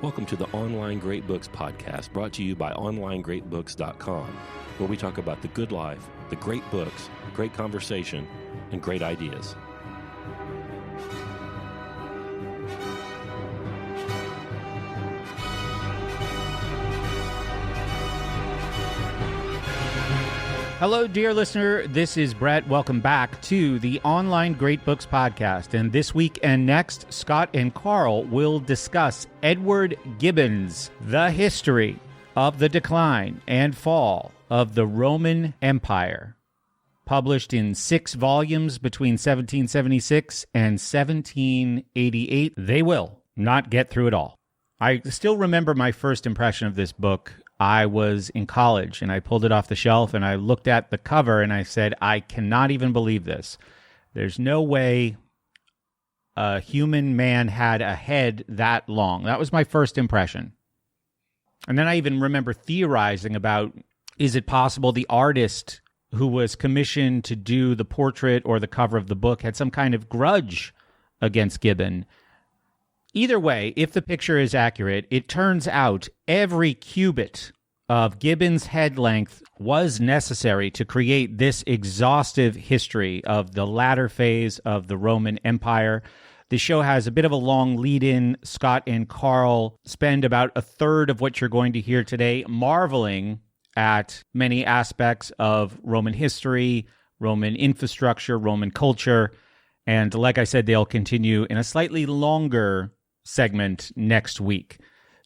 Welcome to the Online Great Books podcast, brought to you by OnlineGreatBooks.com, where we talk about the good life, the great books, great conversation, and great ideas. Hello, dear listener. This is Brett. Welcome back to the Online Great Books podcast. And this week and next, Scott and Karl will discuss Edward Gibbon's The History of the Decline and Fall of the Roman Empire, published in 6 volumes between 1776 and 1788. They will not get through it all. I still remember my first impression of this book. I was in college, and I pulled it off the shelf, and I looked at the cover, and I said, I cannot even believe this. There's no way a human man had a head that long. That was my first impression. And then I even remember theorizing about, is it possible the artist who was commissioned to do the portrait or the cover of the book had some kind of grudge against Gibbon? Either way, if the picture is accurate, it turns out every cubit of Gibbon's head length was necessary to create this exhaustive history of the latter phase of the Roman Empire. The show has a bit of a long lead-in. Scott and Karl spend about a third of what you're going to hear today marveling at many aspects of Roman history, Roman infrastructure, Roman culture, and like I said, they'll continue in a slightly longer segment next week.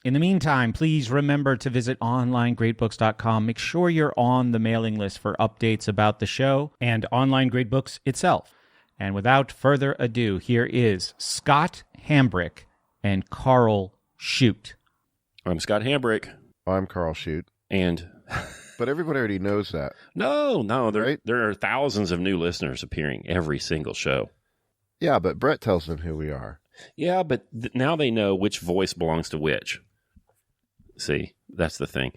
In the meantime, please remember to visit OnlineGreatBooks.com. Make sure you're on the mailing list for updates about the show and Online Great Books itself. And without further ado, here is Scott Hambrick and Karl Shute. I'm Scott Hambrick. I'm Karl Shute. And... But everybody already knows that. No, Right? there are thousands of new listeners appearing every single show. Yeah, but Brett tells them who we are. Yeah, but now they know which voice belongs to which. See, that's the thing.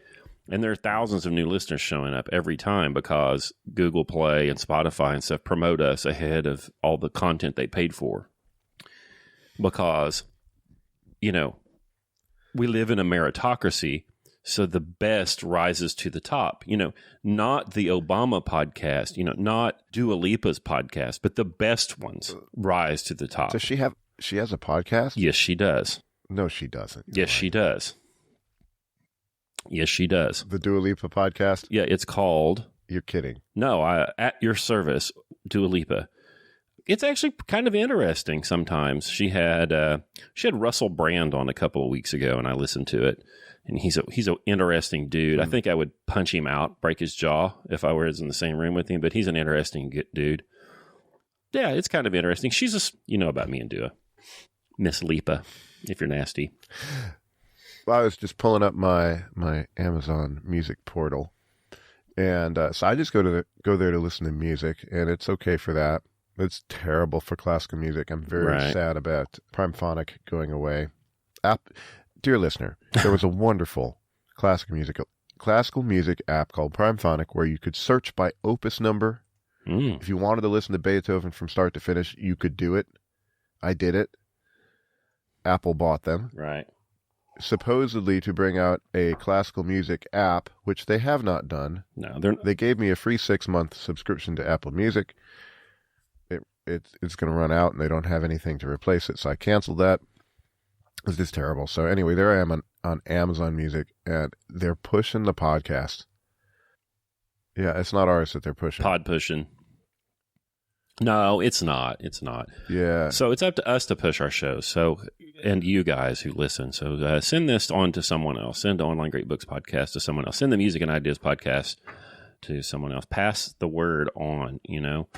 And there are thousands of new listeners showing up every time because Google Play and Spotify and stuff promote us ahead of all the content they paid for. Because, you know, we live in a meritocracy, so the best rises to the top. You know, not the Obama podcast, you know, not Dua Lipa's podcast, but the best ones rise to the top. Does she has a podcast? Yes, she does. No, she doesn't. Yes, she does. Yes, she does. The Dua Lipa podcast? Yeah, it's called... You're kidding. No, At Your Service, Dua Lipa. It's actually kind of interesting sometimes. She had Russell Brand on a couple of weeks ago, and I listened to it. And he's an interesting dude. I think I would punch him out, break his jaw if I was in the same room with him, but he's an interesting dude. Yeah, it's kind of interesting. She's you know about me and Dua. Miss Lipa, if you're nasty. Well, I was just pulling up my Amazon Music portal, and so I just go there to listen to music, and it's okay for that. It's terrible for classical music. I'm very sad about Primephonic going away. Dear listener, there was a wonderful classical music app called Primephonic where you could search by opus number. If you wanted to listen to Beethoven from start to finish, you could do it. I did it. Apple bought them. Right. Supposedly to bring out a classical music app, which they have not done. No, they gave me a free 6-month subscription to Apple Music. It's going to run out, and they don't have anything to replace it, so I canceled that. It's just terrible. So anyway, there I am on Amazon Music, and they're pushing the podcast. Yeah, it's not ours that they're pushing. Pod pushing. No, it's not. It's not. Yeah. So it's up to us to push our shows. So, and you guys who listen. So send this on to someone else. Send the Online Great Books podcast to someone else. Send the Music and Ideas podcast to someone else. Pass the word on, you know.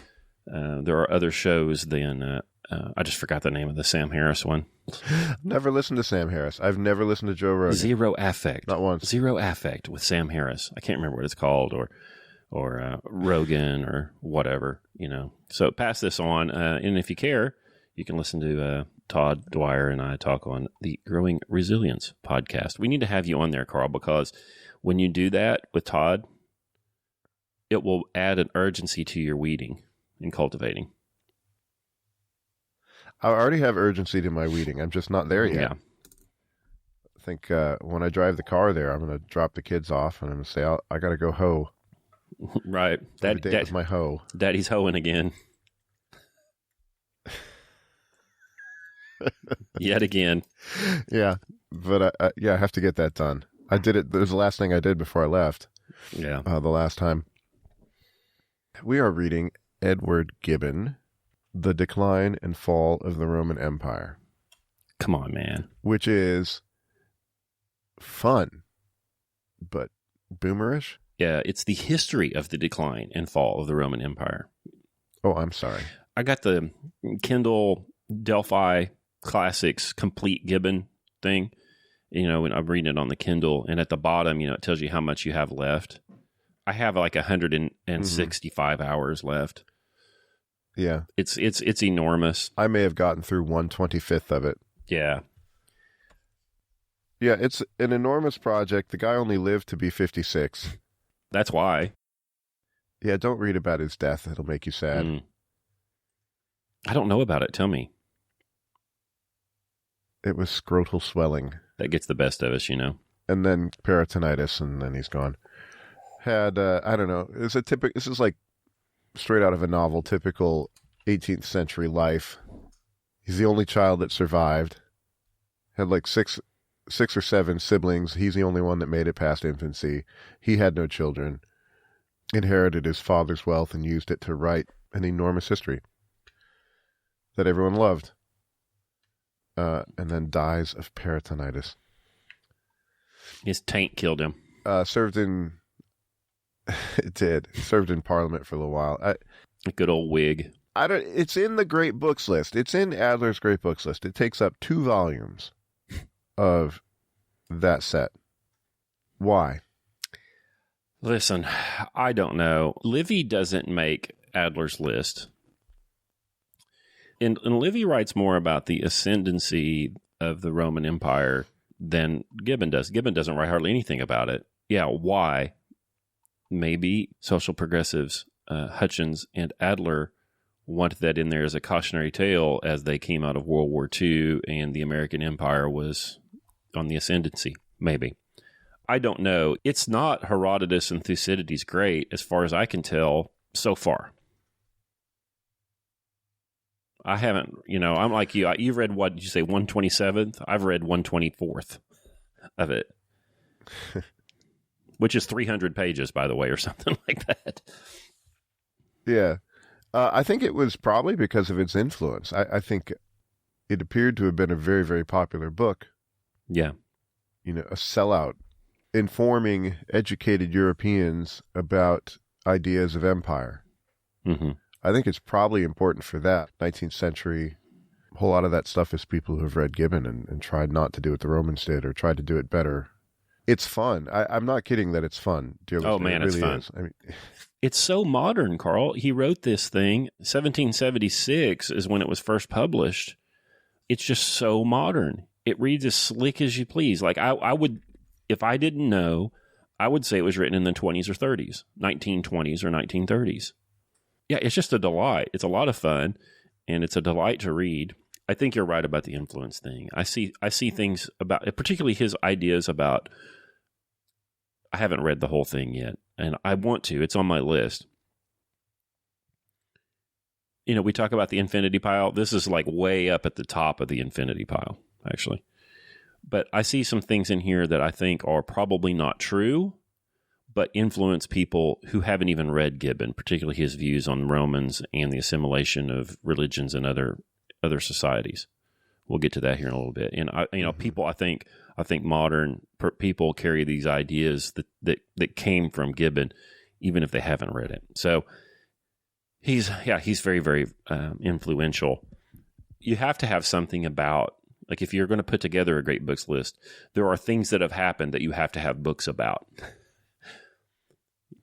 There are other shows than, I just forgot the name of the Sam Harris one. Never listened to Sam Harris. I've never listened to Joe Rogan. Zero Affect. Not once. Zero Affect with Sam Harris. I can't remember what it's called, or Rogan or whatever, you know. So pass this on, and if you care, you can listen to Todd Dwyer and I talk on the Growing Resilience podcast. We need to have you on there, Karl, because when you do that with Todd, it will add an urgency to your weeding and cultivating. I already have urgency to my weeding. I'm just not there yet. Yeah. think when I drive the car there, I'm going to drop the kids off and I'm going to say, I got to go hoe. Right. Have a date with my hoe. Daddy's hoeing again. Yet again. Yeah. But I have to get that done. I did it. It was the last thing I did before I left. Yeah. The last time. We are reading Edward Gibbon, The Decline and Fall of the Roman Empire. Come on, man. Which is fun, but boomerish. Yeah, it's the history of the decline and fall of the Roman Empire. Oh, I'm sorry. I got the Kindle Delphi Classics Complete Gibbon thing. When I'm reading it on the Kindle, and at the bottom, it tells you how much you have left. I have like 165 hours left. Yeah. It's enormous. I may have gotten through 1/25 of it. Yeah. Yeah, it's an enormous project. The guy only lived to be 56. That's why. Yeah, don't read about his death. It'll make you sad. I don't know about it. Tell me. It was scrotal swelling. That gets the best of us, And then peritonitis, and then he's gone. Had, I don't know, this is like straight out of a novel, typical 18th century life. He's the only child that survived. Had like six or seven siblings. He's the only one that made it past infancy. He had no children. Inherited his father's wealth and used it to write an enormous history that everyone loved. And then dies of peritonitis. His taint killed him. Served in... It did. Served in Parliament for a little while. A good old wig. It's in the great books list. It's in Adler's great books list. It takes up 2 volumes of that set. Why? Listen, I don't know. Livy doesn't make Adler's list. And Livy writes more about the ascendancy of the Roman Empire than Gibbon does. Gibbon doesn't write hardly anything about it. Yeah, why? Maybe social progressives, Hutchins and Adler, wanted that in there as a cautionary tale as they came out of World War II and the American Empire was on the ascendancy. Maybe. I don't know. It's not Herodotus and Thucydides great, as far as I can tell, so far. I haven't, I'm like you. You've read, what did you say, 127th? I've read 124th of it. Which is 300 pages, by the way, or something like that. Yeah. I think it was probably because of its influence. I think it appeared to have been a very, very popular book. Yeah. A sellout, informing educated Europeans about ideas of empire. Mm-hmm. I think it's probably important for that. 19th century, a whole lot of that stuff is people who have read Gibbon and tried not to do what the Romans did or tried to do it better. It's fun. I'm not kidding that it's fun, dear listener. Oh, man, it it's really fun. Is. I mean, it's so modern, Karl. He wrote this thing. 1776 is when it was first published. It's just so modern. It reads as slick as you please. Like I would, if I didn't know, I would say it was written in the 20s or 30s, 1920s or 1930s. Yeah, it's just a delight. It's a lot of fun, and it's a delight to read. I think you're right about the influence thing. I see things about, particularly his ideas about, I haven't read the whole thing yet, and I want to. It's on my list. We talk about the infinity pile. This is like way up at the top of the infinity pile, actually. But I see some things in here that I think are probably not true, but influence people who haven't even read Gibbon, particularly his views on Romans and the assimilation of religions and other societies. We'll get to that here in a little bit. And people, I think modern people carry these ideas that came from Gibbon, even if they haven't read it. So he's very, very influential. You have to have something about, like, if you're going to put together a great books list, there are things that have happened that you have to have books about.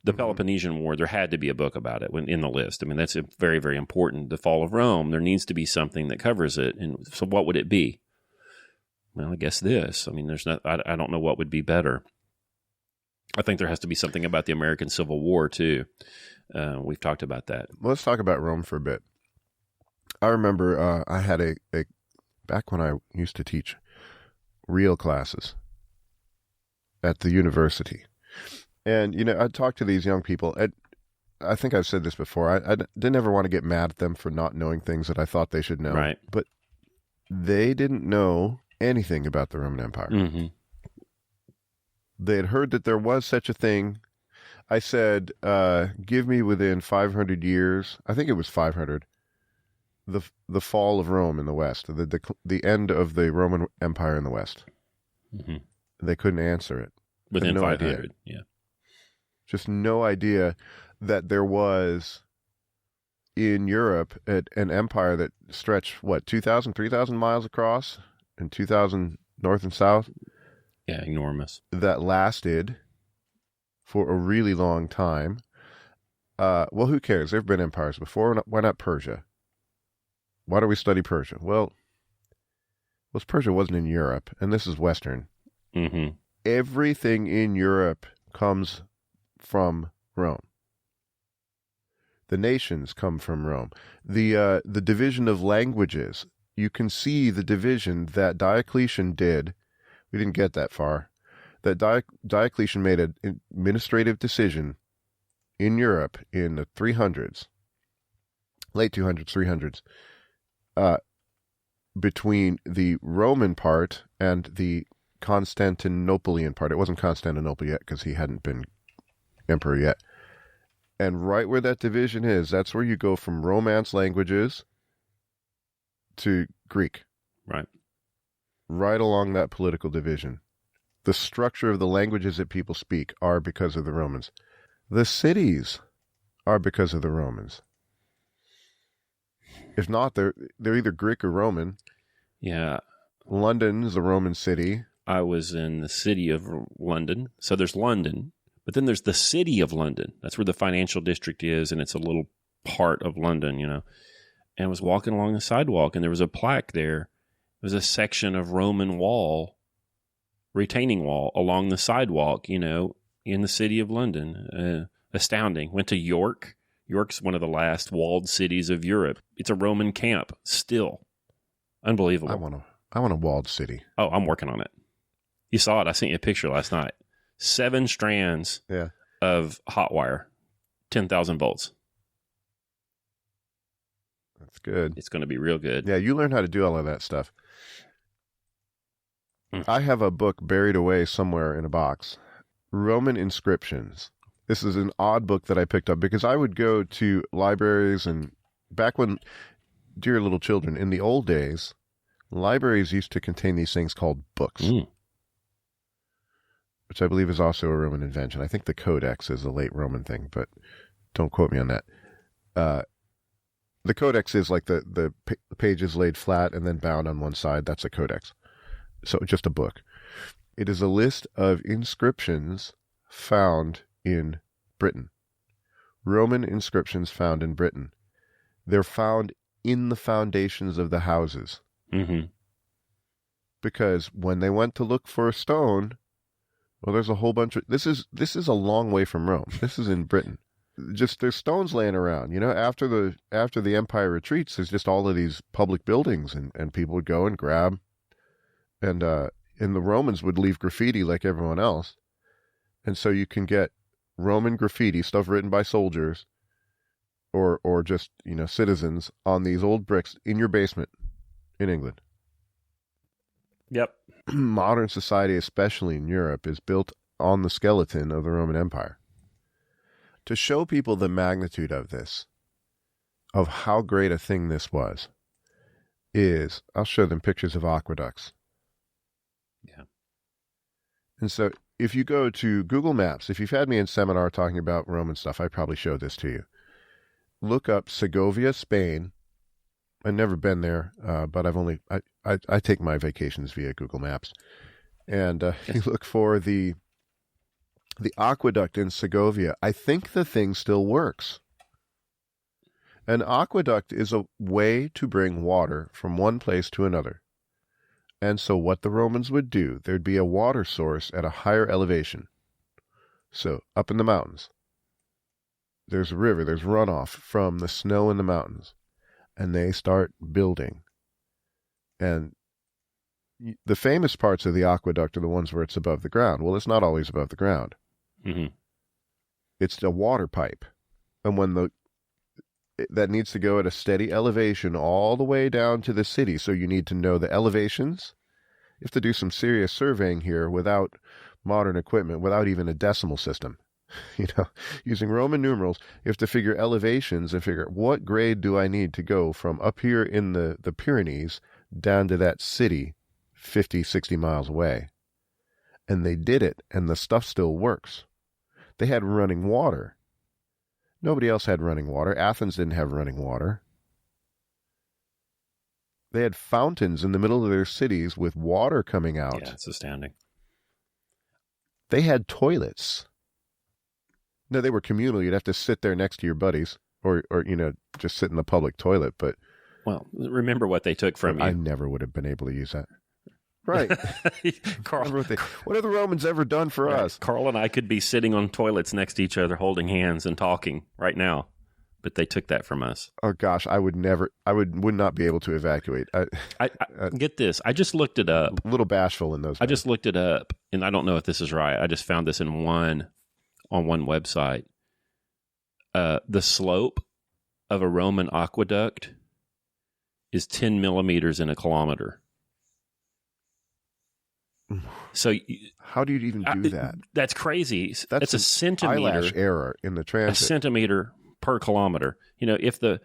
The Peloponnesian War, there had to be a book about it in the list. I mean, that's very, very important. The fall of Rome, there needs to be something that covers it. And so what would it be? Well, I guess this. I mean, I don't know what would be better. I think there has to be something about the American Civil War, too. We've talked about that. Well, let's talk about Rome for a bit. I remember I had back when I used to teach real classes, at the university. And, I talk to these young people. I think I've said this before. I didn't ever want to get mad at them for not knowing things that I thought they should know. Right. But they didn't know anything about the Roman Empire. Mm-hmm. They had heard that there was such a thing. I said, give me within 500 years, I think it was 500, the fall of Rome in the West, the end of the Roman Empire in the West. Mm-hmm. They couldn't answer it. Within no 500, idea. yeah. Just no idea that there was in Europe an empire that stretched, 2,000, 3,000 miles across and 2,000 north and south? Yeah, enormous. That lasted for a really long time. Well, who cares? There have been empires before. Why not Persia? Why do we study Persia? Well, Persia wasn't in Europe, and this is Western. Mm-hmm. Everything in Europe comes from Rome. The nations come from Rome. The division of languages, you can see the division that Diocletian did. We didn't get that far. That Diocletian made an administrative decision in Europe in the 300s, late 200s, 300s, between the Roman part and the Constantinopolitan part. It wasn't Constantinople yet because he hadn't been emperor yet. And right where that division is, that's where you go from Romance languages to Greek. Right. Right along that political division. The structure of the languages that people speak are because of the Romans. The cities are because of the Romans. If not, they're either Greek or Roman. Yeah. London is a Roman city. I was in the city of London. So there's London, but then there's the city of London. That's where the financial district is, and it's a little part of London, And I was walking along the sidewalk, and there was a plaque there. It was a section of Roman wall, retaining wall, along the sidewalk, in the city of London. Astounding. Went to York. York's one of the last walled cities of Europe. It's a Roman camp still. Unbelievable. I want a walled city. Oh, I'm working on it. You saw it. I sent you a picture last night. 7 strands of hot wire, 10,000 volts. That's good. It's going to be real good. Yeah, you learn how to do all of that stuff. I have a book buried away somewhere in a box. Roman Inscriptions. This is an odd book that I picked up because I would go to libraries, and back when, dear little children, in the old days, libraries used to contain these things called books, which I believe is also a Roman invention. I think the Codex is a late Roman thing, but don't quote me on that. The Codex is like the pages laid flat and then bound on one side. That's a Codex. So just a book. It is a list of inscriptions found in Britain. Roman inscriptions found in Britain. They're found in the foundations of the houses. Mm-hmm. Because when they went to look for a stone, well, there's a whole bunch of... This is a long way from Rome. This is in Britain. Just there's stones laying around. After the empire retreats, there's just all of these public buildings, and people would go and grab. And the Romans would leave graffiti like everyone else. And so you can get Roman graffiti, stuff written by soldiers or just, citizens on these old bricks in your basement in England. Yep. Modern society, especially in Europe, is built on the skeleton of the Roman Empire. To show people the magnitude of this, of how great a thing this was, is I'll show them pictures of aqueducts. Yeah. And so if you go to Google Maps, if you've had me in seminar talking about Roman stuff, I probably showed this to you. Look up Segovia, Spain. I've never been there, but I take my vacations via Google Maps. And you look for the aqueduct in Segovia. I think the thing still works. An aqueduct is a way to bring water from one place to another. And so what the Romans would do, there'd be a water source at a higher elevation. So up in the mountains, there's a river, there's runoff from the snow in the mountains. And they start building. And the famous parts of the aqueduct are the ones where it's above the ground. Well, it's not always above the ground. Mm-hmm. It's a water pipe. And when that needs to go at a steady elevation all the way down to the city. So you need to know the elevations. You have to do some serious surveying here without modern equipment, without even a decimal system. Using Roman numerals, you have to figure elevations and figure what grade do I need to go from up here in the Pyrenees down to that city 50, 60 miles away. And they did it, and the stuff still works. They had running water. Nobody else had running water. Athens didn't have running water. They had fountains in the middle of their cities with water coming out. Yeah, it's astounding. They had toilets. No, they were communal. You'd have to sit there next to your buddies or just sit in the public toilet. But well, remember what they took from you. I never would have been able to use that. Right. Karl, what have the Romans ever done for us? Karl and I could be sitting on toilets next to each other, holding hands and talking right now, but they took that from us. Oh gosh, I would not be able to evacuate. I get this. I just looked it up. A little bashful in those. I just looked it up, and I don't know if this is right. I just found this on one website. The slope of a Roman aqueduct is 10 millimeters in a kilometer. So how do you even do that? That's crazy. That's a centimeter. Eyelash error in the transit. A centimeter per kilometer. If the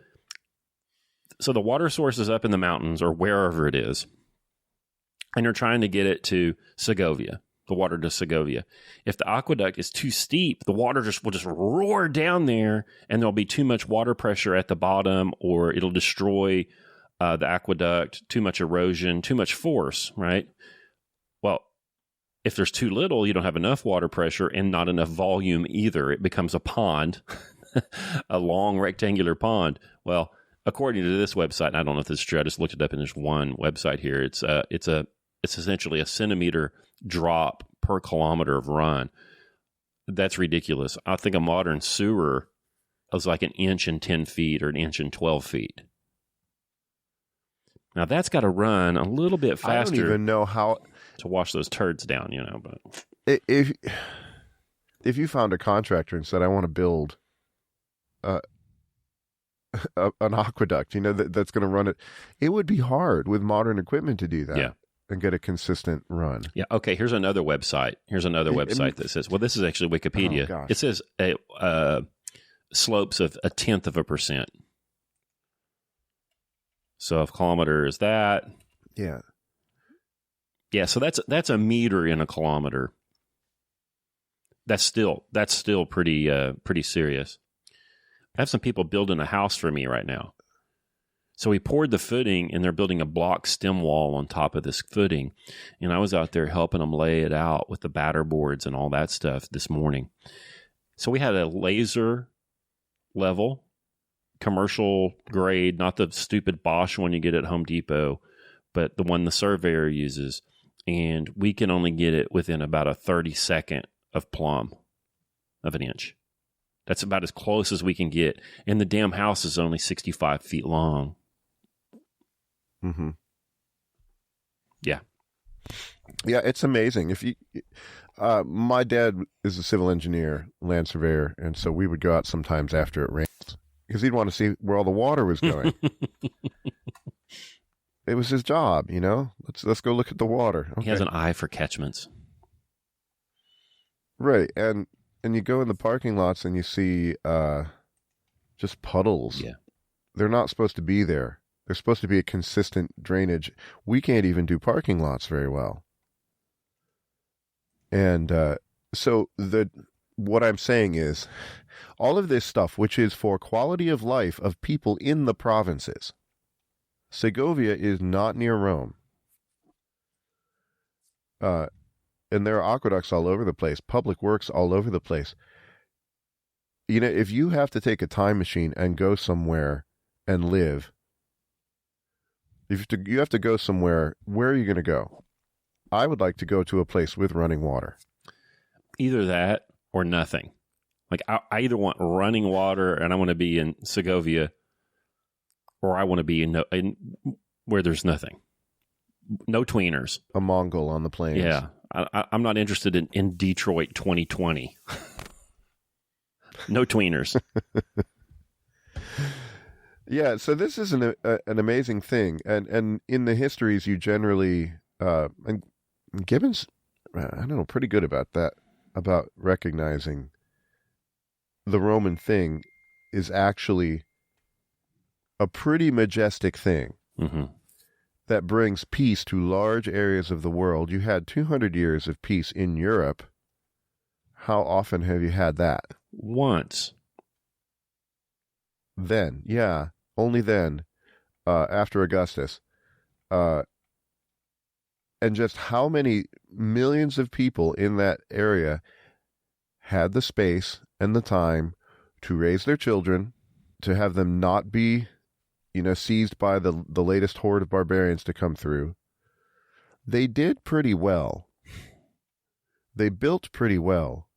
water source is up in the mountains or wherever it is, and you're trying to get it to Segovia, the water to Segovia. If the aqueduct is too steep, the water will just roar down there, and there'll be too much water pressure at the bottom, or it'll destroy the aqueduct. Too much erosion, too much force, right? Well, if there's too little, you don't have enough water pressure and not enough volume either. It becomes a pond, a long rectangular pond. Well, according to this website, and I don't know if this is true, I just looked it up in this one website here. It's essentially a centimeter drop per kilometer of run. That's ridiculous. I think a modern sewer is like an inch and 10 feet or an inch and 12 feet. Now that's got to run a little bit faster. I don't even know how to wash those turds down, but if you found a contractor and said, I want to build an aqueduct, that's going to run it, it would be hard with modern equipment to do that. Yeah. And get a consistent run. Yeah. Okay. Here's another website. That says, well, this is actually Wikipedia. Oh, it says slopes of 0.1%. So a kilometer is that. Yeah. Yeah. So that's a meter in a kilometer. That's still pretty serious. I have some people building a house for me right now. So we poured the footing, and they're building a block stem wall on top of this footing. And I was out there helping them lay it out with the batter boards and all that stuff this morning. So we had a laser level, commercial grade, not the stupid Bosch one you get at Home Depot, but the one the surveyor uses. And we can only get it within about a 32nd of plumb of an inch. That's about as close as we can get. And the damn house is only 65 feet long. Mm-hmm. Yeah. Yeah, it's amazing. My dad is a civil engineer, land surveyor, and so we would go out sometimes after it rains because he'd want to see where all the water was going. It was his job, Let's go look at the water. Okay. He has an eye for catchments. Right, and you go in the parking lots and you see just puddles. Yeah. They're not supposed to be there. There's supposed to be a consistent drainage. We can't even do parking lots very well. And so what I'm saying is all of this stuff, which is for quality of life of people in the provinces. Segovia is not near Rome. And there are aqueducts all over the place, public works all over the place. If you have to take a time machine and go somewhere and live, you have to go somewhere, where are you going to go? I would like to go to a place with running water. Either that or nothing. Like I either want running water and I want to be in Segovia, or I want to be in where there's nothing. no tweeners. A Mongol on the plains. Yeah. I'm not interested in Detroit 2020. No tweeners. Yeah, so this is an amazing thing. And in the histories, you generally, and Gibbon's, I don't know, pretty good about that, about recognizing the Roman thing is actually a pretty majestic thing that brings peace to large areas of the world. You had 200 years of peace in Europe. How often have you had that? Once. Then, yeah, only then, after Augustus. And just how many millions of people in that area had the space and the time to raise their children, to have them not be, seized by the latest horde of barbarians to come through. They did pretty well. They built pretty well.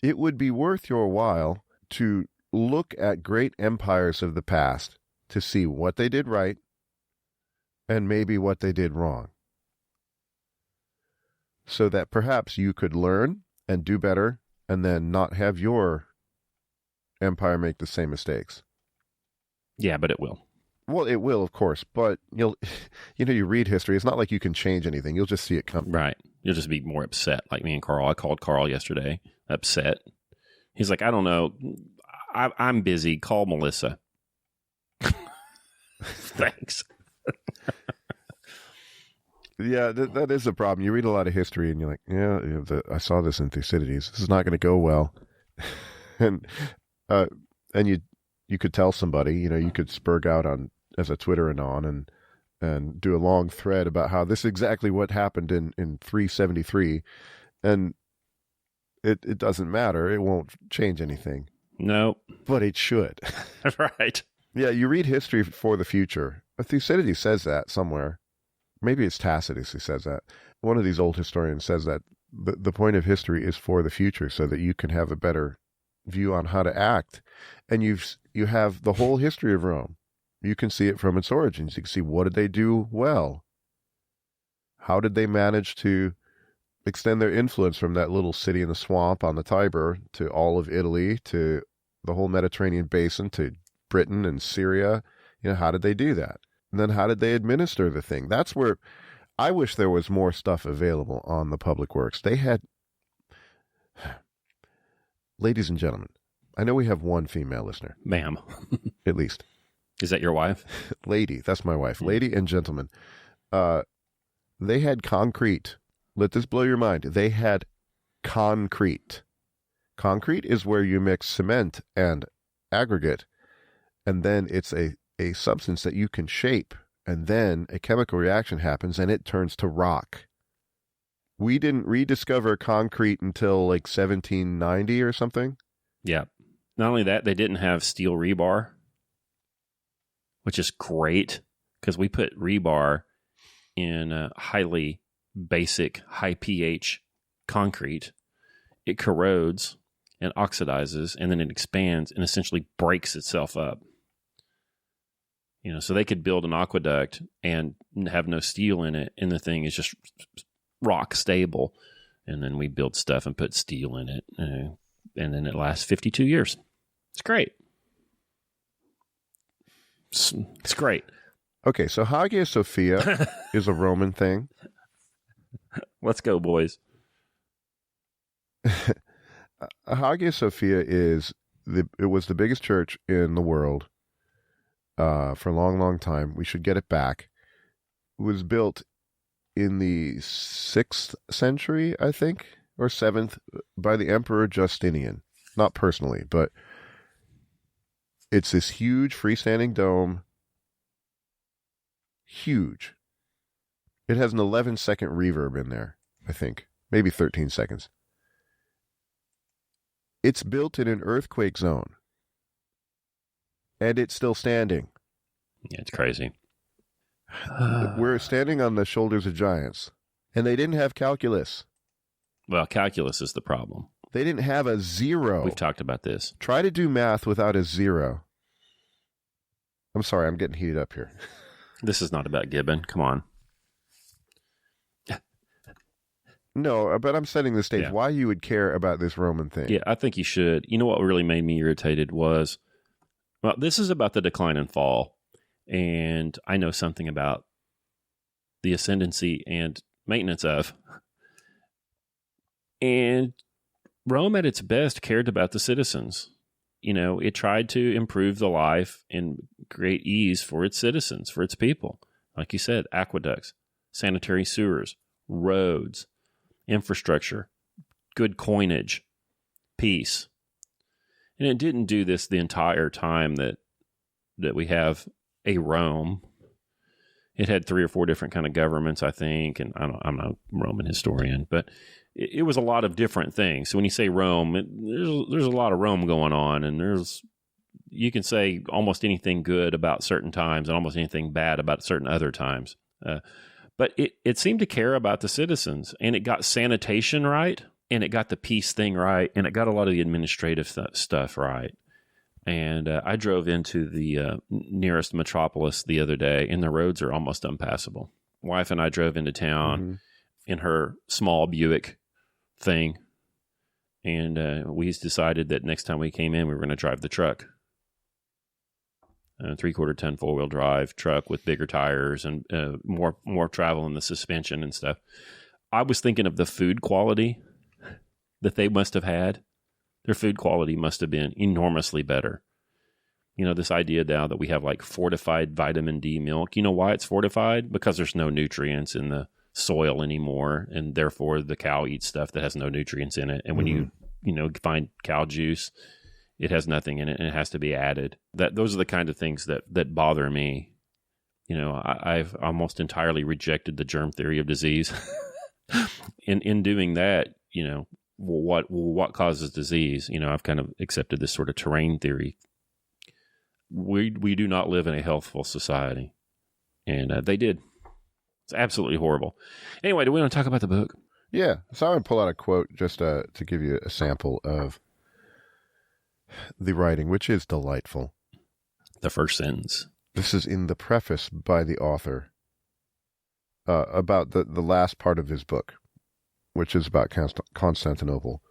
It would be worth your while to look at great empires of the past to see what they did right and maybe what they did wrong, so that perhaps you could learn and do better and then not have your empire make the same mistakes. Yeah, but it will. Well, it will, of course, but you read history. It's not like you can change anything. You'll just see it come. Right. You'll just be more upset, like me and Karl. I called Karl yesterday, upset. He's like, I don't know. I'm busy. Call Melissa. Thanks. Yeah, that is a problem. You read a lot of history, and you're like, yeah, I saw this in Thucydides. This is not going to go well. and you could tell somebody, you could spurg out on as a Twitter anon and do a long thread about how this is exactly what happened in 373, and it doesn't matter. It won't change anything. No. But it should. Right. Yeah, you read history for the future. Thucydides says that somewhere. Maybe it's Tacitus who says that. One of these old historians says that the point of history is for the future, so that you can have a better view on how to act. And you have the whole history of Rome. You can see it from its origins. You can see, what did they do well? How did they manage to extend their influence from that little city in the swamp on the Tiber to all of Italy, to the whole Mediterranean basin, to Britain and Syria? How did they do that? And then how did they administer the thing? That's where I wish there was more stuff available on the public works. They had, ladies and gentlemen, I know we have one female listener. Ma'am. At least. Is that your wife? Lady. That's my wife. Lady and gentlemen. They had concrete. Let this blow your mind. They had concrete. Concrete is where you mix cement and aggregate, and then it's a substance that you can shape, and then a chemical reaction happens and it turns to rock. We didn't rediscover concrete until like 1790 or something. Yeah. Not only that, they didn't have steel rebar, which is great, because we put rebar in a highly basic, high pH concrete. It corrodes and oxidizes, and then it expands and essentially breaks itself up. So they could build an aqueduct and have no steel in it, and the thing is just rock stable. And then we build stuff and put steel in it, and then it lasts 52 years. It's great. It's great. Okay, so Hagia Sophia is a Roman thing. Let's go, boys. Hagia Sophia it was the biggest church in the world for a long, long time. We should get it back. It was built in the 6th century, I think, or 7th, by the Emperor Justinian. Not personally, but it's this huge freestanding dome. Huge. It has an 11-second reverb in there, I think. Maybe 13 seconds. It's built in an earthquake zone. And it's still standing. Yeah, it's crazy. We're standing on the shoulders of giants. And they didn't have calculus. Well, calculus is the problem. They didn't have a zero. We've talked about this. Try to do math without a zero. I'm sorry, I'm getting heated up here. This is not about Gibbon. Come on. No, but I'm setting the stage. Yeah. Why you would care about this Roman thing? Yeah, I think you should. You know what really made me irritated was, well, this is about the decline and fall, and I know something about the ascendancy and maintenance of. And Rome at its best cared about the citizens. You know, it tried to improve the life and create ease for its citizens, for its people. Like you said, aqueducts, sanitary sewers, roads, infrastructure, good coinage, peace. And it didn't do this the entire time that we have a Rome. It had 3 or 4 different kind of governments, I think, and I'm not a Roman historian, but it was a lot of different things. So when you say Rome, there's a lot of Rome going on, and you can say almost anything good about certain times and almost anything bad about certain other times. But it seemed to care about the citizens, and it got sanitation right, and it got the peace thing right, and it got a lot of the administrative stuff right. And I drove into the nearest metropolis the other day, and the roads are almost unpassable. Wife and I drove into town in her small Buick thing, and we decided that next time we came in, we were going to drive the truck. 3/4 ton 4-wheel drive truck with bigger tires and more travel in the suspension and stuff. I was thinking of the food quality that they must have had. Their food quality must have been enormously better. You know, this idea now that we have like fortified vitamin D milk. You know why it's fortified? Because there's no nutrients in the soil anymore, and therefore the cow eats stuff that has no nutrients in it. And when you find cow juice, it has nothing in it, and it has to be added. Those are the kind of things that bother me. You know, I've almost entirely rejected the germ theory of disease. In doing that, you know, what causes disease? You know, I've kind of accepted this sort of terrain theory. We do not live in a healthful society, and they did. It's absolutely horrible. Anyway, do we want to talk about the book? Yeah. So I'm going to pull out a quote just to give you a sample of the writing, which is delightful. The first sentence. This is in the preface by the author about the last part of his book, which is about Constantinople.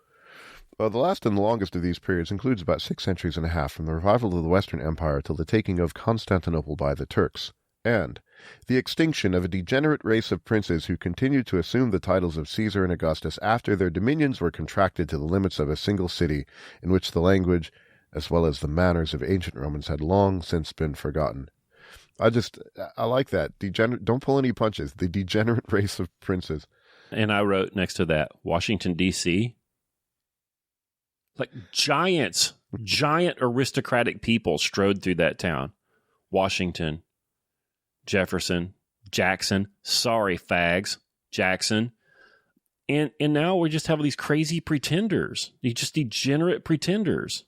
The last and the longest of these periods includes about 6 centuries and a half, from the revival of the Western Empire till the taking of Constantinople by the Turks, and the extinction of a degenerate race of princes who continued to assume the titles of Caesar and Augustus after their dominions were contracted to the limits of a single city, in which the language, as well as the manners of ancient Romans, had long since been forgotten. I like that. Don't pull any punches. The degenerate race of princes. And I wrote next to that, Washington, D.C., like giant aristocratic people strode through that town. Washington, Jefferson, Jackson, sorry, fags, Jackson. And now we just have these crazy pretenders, these just degenerate pretenders.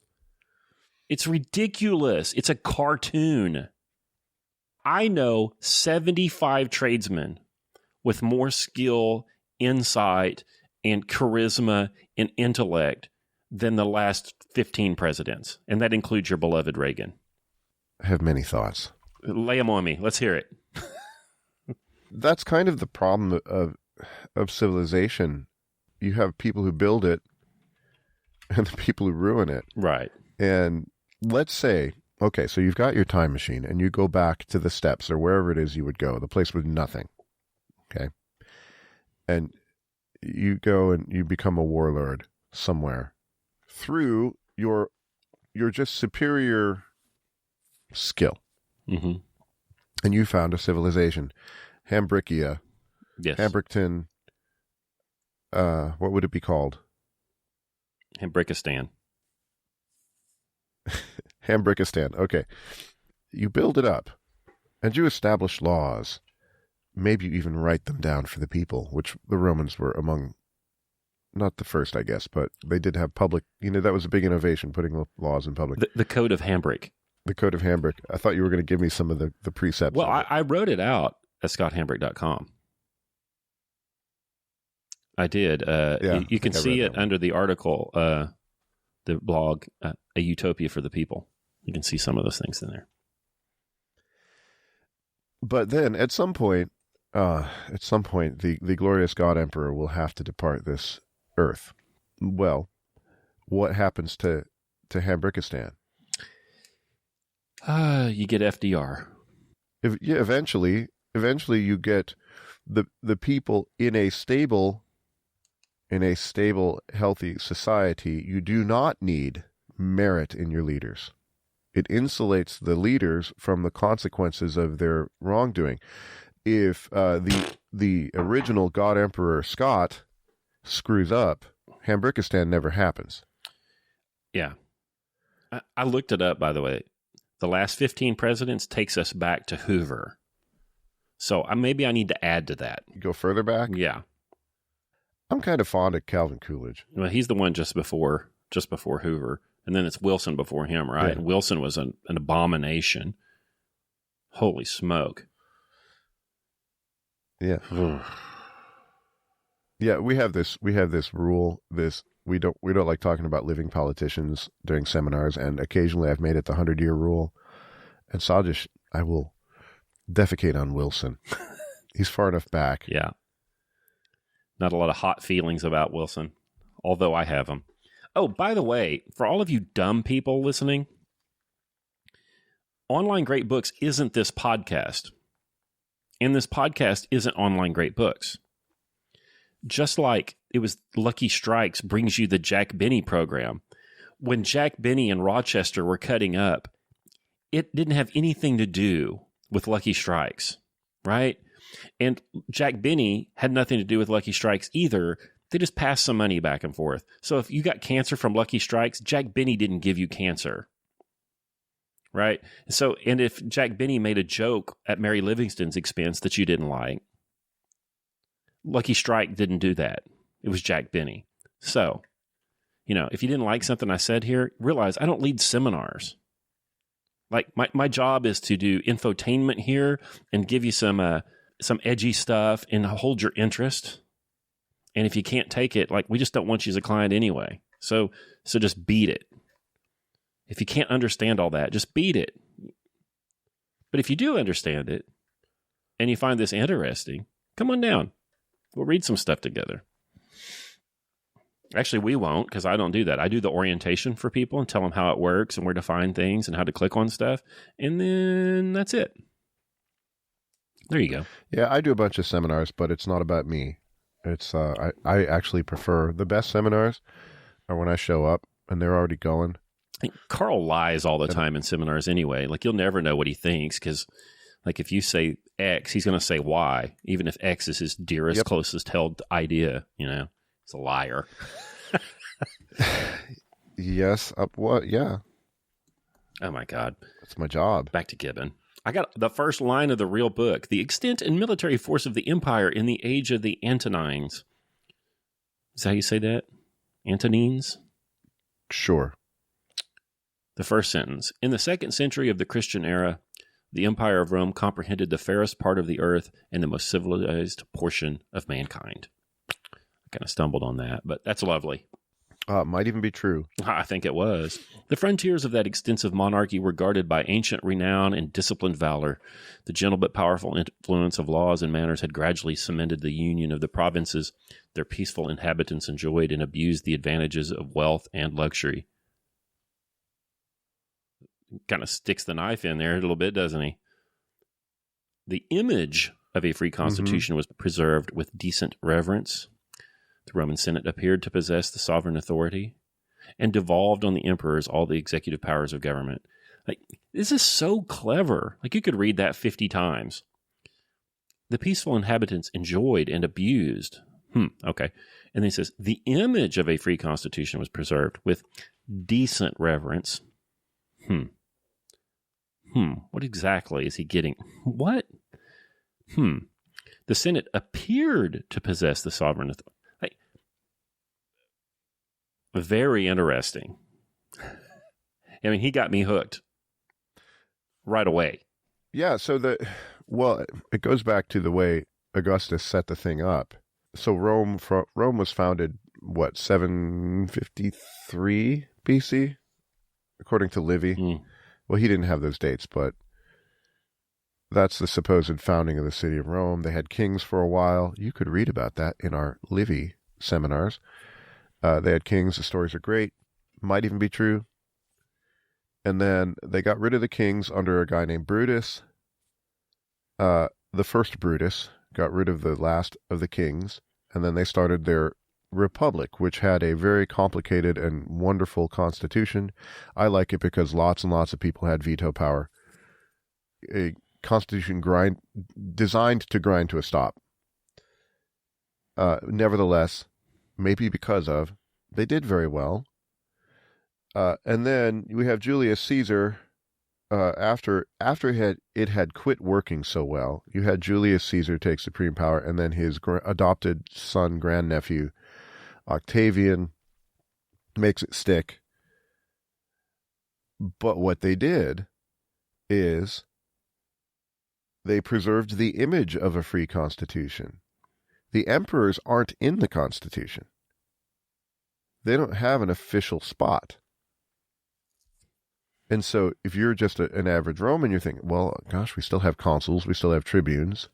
It's ridiculous. It's a cartoon. I know 75 tradesmen with more skill, insight, and charisma and intellect than the last 15 presidents. And that includes your beloved Reagan. I have many thoughts. Lay them on me. Let's hear it. That's kind of the problem of civilization. You have people who build it and the people who ruin it. Right. And let's say, okay, so you've got your time machine and you go back to the steppes or wherever it is you would go, the place with nothing. Okay. And you go and you become a warlord somewhere through your just superior skill. Mm-hmm. And you found a civilization. Hambricia. Yes. Hambrickton. What would it be called? Hambrickistan. Hambrickistan. Okay. You build it up and you establish laws. Maybe you even write them down for the people, which the Romans were among, not the first, I guess, but they did have public, that was a big innovation, putting laws in public. The Code of Hambrick. The Code of Hambrick. I thought you were going to give me some of the precepts. Well, I wrote it out at scotthambrick.com. I did. You can see it under the article, the blog, A Utopia for the People. You can see some of those things in there. But then at some point, at some point, the glorious God Emperor will have to depart this earth. Well, what happens to Hambrickistan? You get FDR. Eventually you get the people in a stable, healthy society. You do not need merit in your leaders. It insulates the leaders from the consequences of their wrongdoing. If the original God Emperor Scott screws up, Hambrickistan never happens. Yeah. I looked it up, by the way. The last 15 presidents takes us back to Hoover. So maybe I need to add to that. You go further back? Yeah. I'm kind of fond of Calvin Coolidge. Well, he's the one just before Hoover. And then it's Wilson before him, right? Yeah. And Wilson was an abomination. Holy smoke. Yeah. Yeah, we have this rule, we don't like talking about living politicians during seminars, and occasionally I've made it the 100-year rule. And so I will defecate on Wilson. He's far enough back. Yeah. Not a lot of hot feelings about Wilson, although I have them. Oh, by the way, for all of you dumb people listening, Online Great Books isn't this podcast. And this podcast isn't Online Great Books. Just like it was Lucky Strikes brings you the Jack Benny program. When Jack Benny and Rochester were cutting up, it didn't have anything to do with Lucky Strikes, right? And Jack Benny had nothing to do with Lucky Strikes either. They just passed some money back and forth. So if you got cancer from Lucky Strikes, Jack Benny didn't give you cancer, right? So, and if Jack Benny made a joke at Mary Livingston's expense that you didn't like, Lucky Strike didn't do that. It was Jack Benny. So, if you didn't like something I said here, realize I don't lead seminars. Like my job is to do infotainment here and give you some edgy stuff and hold your interest. And if you can't take it, we just don't want you as a client anyway. So just beat it. If you can't understand all that, just beat it. But if you do understand it and you find this interesting, come on down. We'll read some stuff together. Actually, we won't, because I don't do that. I do the orientation for people and tell them how it works and where to find things and how to click on stuff. And then that's it. There you go. Yeah, I do a bunch of seminars, but it's not about me. It's I actually prefer the best seminars are when I show up and they're already going. Karl lies all the time in seminars anyway. You'll never know what he thinks because, if you say X, he's going to say Y, even if X is his dearest, closest held idea. He's a liar. Yes. What? Yeah. Oh my God. That's my job. Back to Gibbon. I got the first line of the real book. The extent and military force of the empire in the age of the Antonines. Is that how you say that? Antonines? Sure. The first sentence. In the 2nd century of the Christian era, the empire of Rome comprehended the fairest part of the earth and the most civilized portion of mankind. I kind of stumbled on that, but that's lovely. Might even be true. I think it was. The frontiers of that extensive monarchy were guarded by ancient renown and disciplined valor. The gentle but powerful influence of laws and manners had gradually cemented the union of the provinces. Their peaceful inhabitants enjoyed and abused the advantages of wealth and luxury. Kind of sticks the knife in there a little bit, doesn't he? The image of a free constitution was preserved with decent reverence. The Roman Senate appeared to possess the sovereign authority and devolved on the emperors all the executive powers of government. This is so clever. You could read that 50 times. The peaceful inhabitants enjoyed and abused. Okay. And then he says, the image of a free constitution was preserved with decent reverence. What exactly is he getting? What? The Senate appeared to possess the sovereign authority. Very interesting. He got me hooked right away. Yeah, so it goes back to the way Augustus set the thing up. So Rome was founded, 753 BC, according to Livy. Well, he didn't have those dates, but That's the supposed founding of the city of Rome. They had kings for a while. You could read about that in our Livy seminars. They had kings. The stories are great. Might even be true. And then they got rid of the kings under a guy named Brutus. The first Brutus got rid of the last of the kings. And then they started their republic, which had a very complicated and wonderful constitution. I like it because lots and lots of people had veto power. A constitution designed to grind to a stop. Nevertheless, maybe because of, they did very well. And then we have Julius Caesar. After it had quit working so well, you had Julius Caesar take supreme power, and then his adopted son, grandnephew, Octavian, makes it stick. But what they did is they preserved the image of a free constitution. The emperors aren't in the constitution. They don't have an official spot. And so if you're just an average Roman, you're thinking, well, gosh, we still have consuls, we still have tribunes,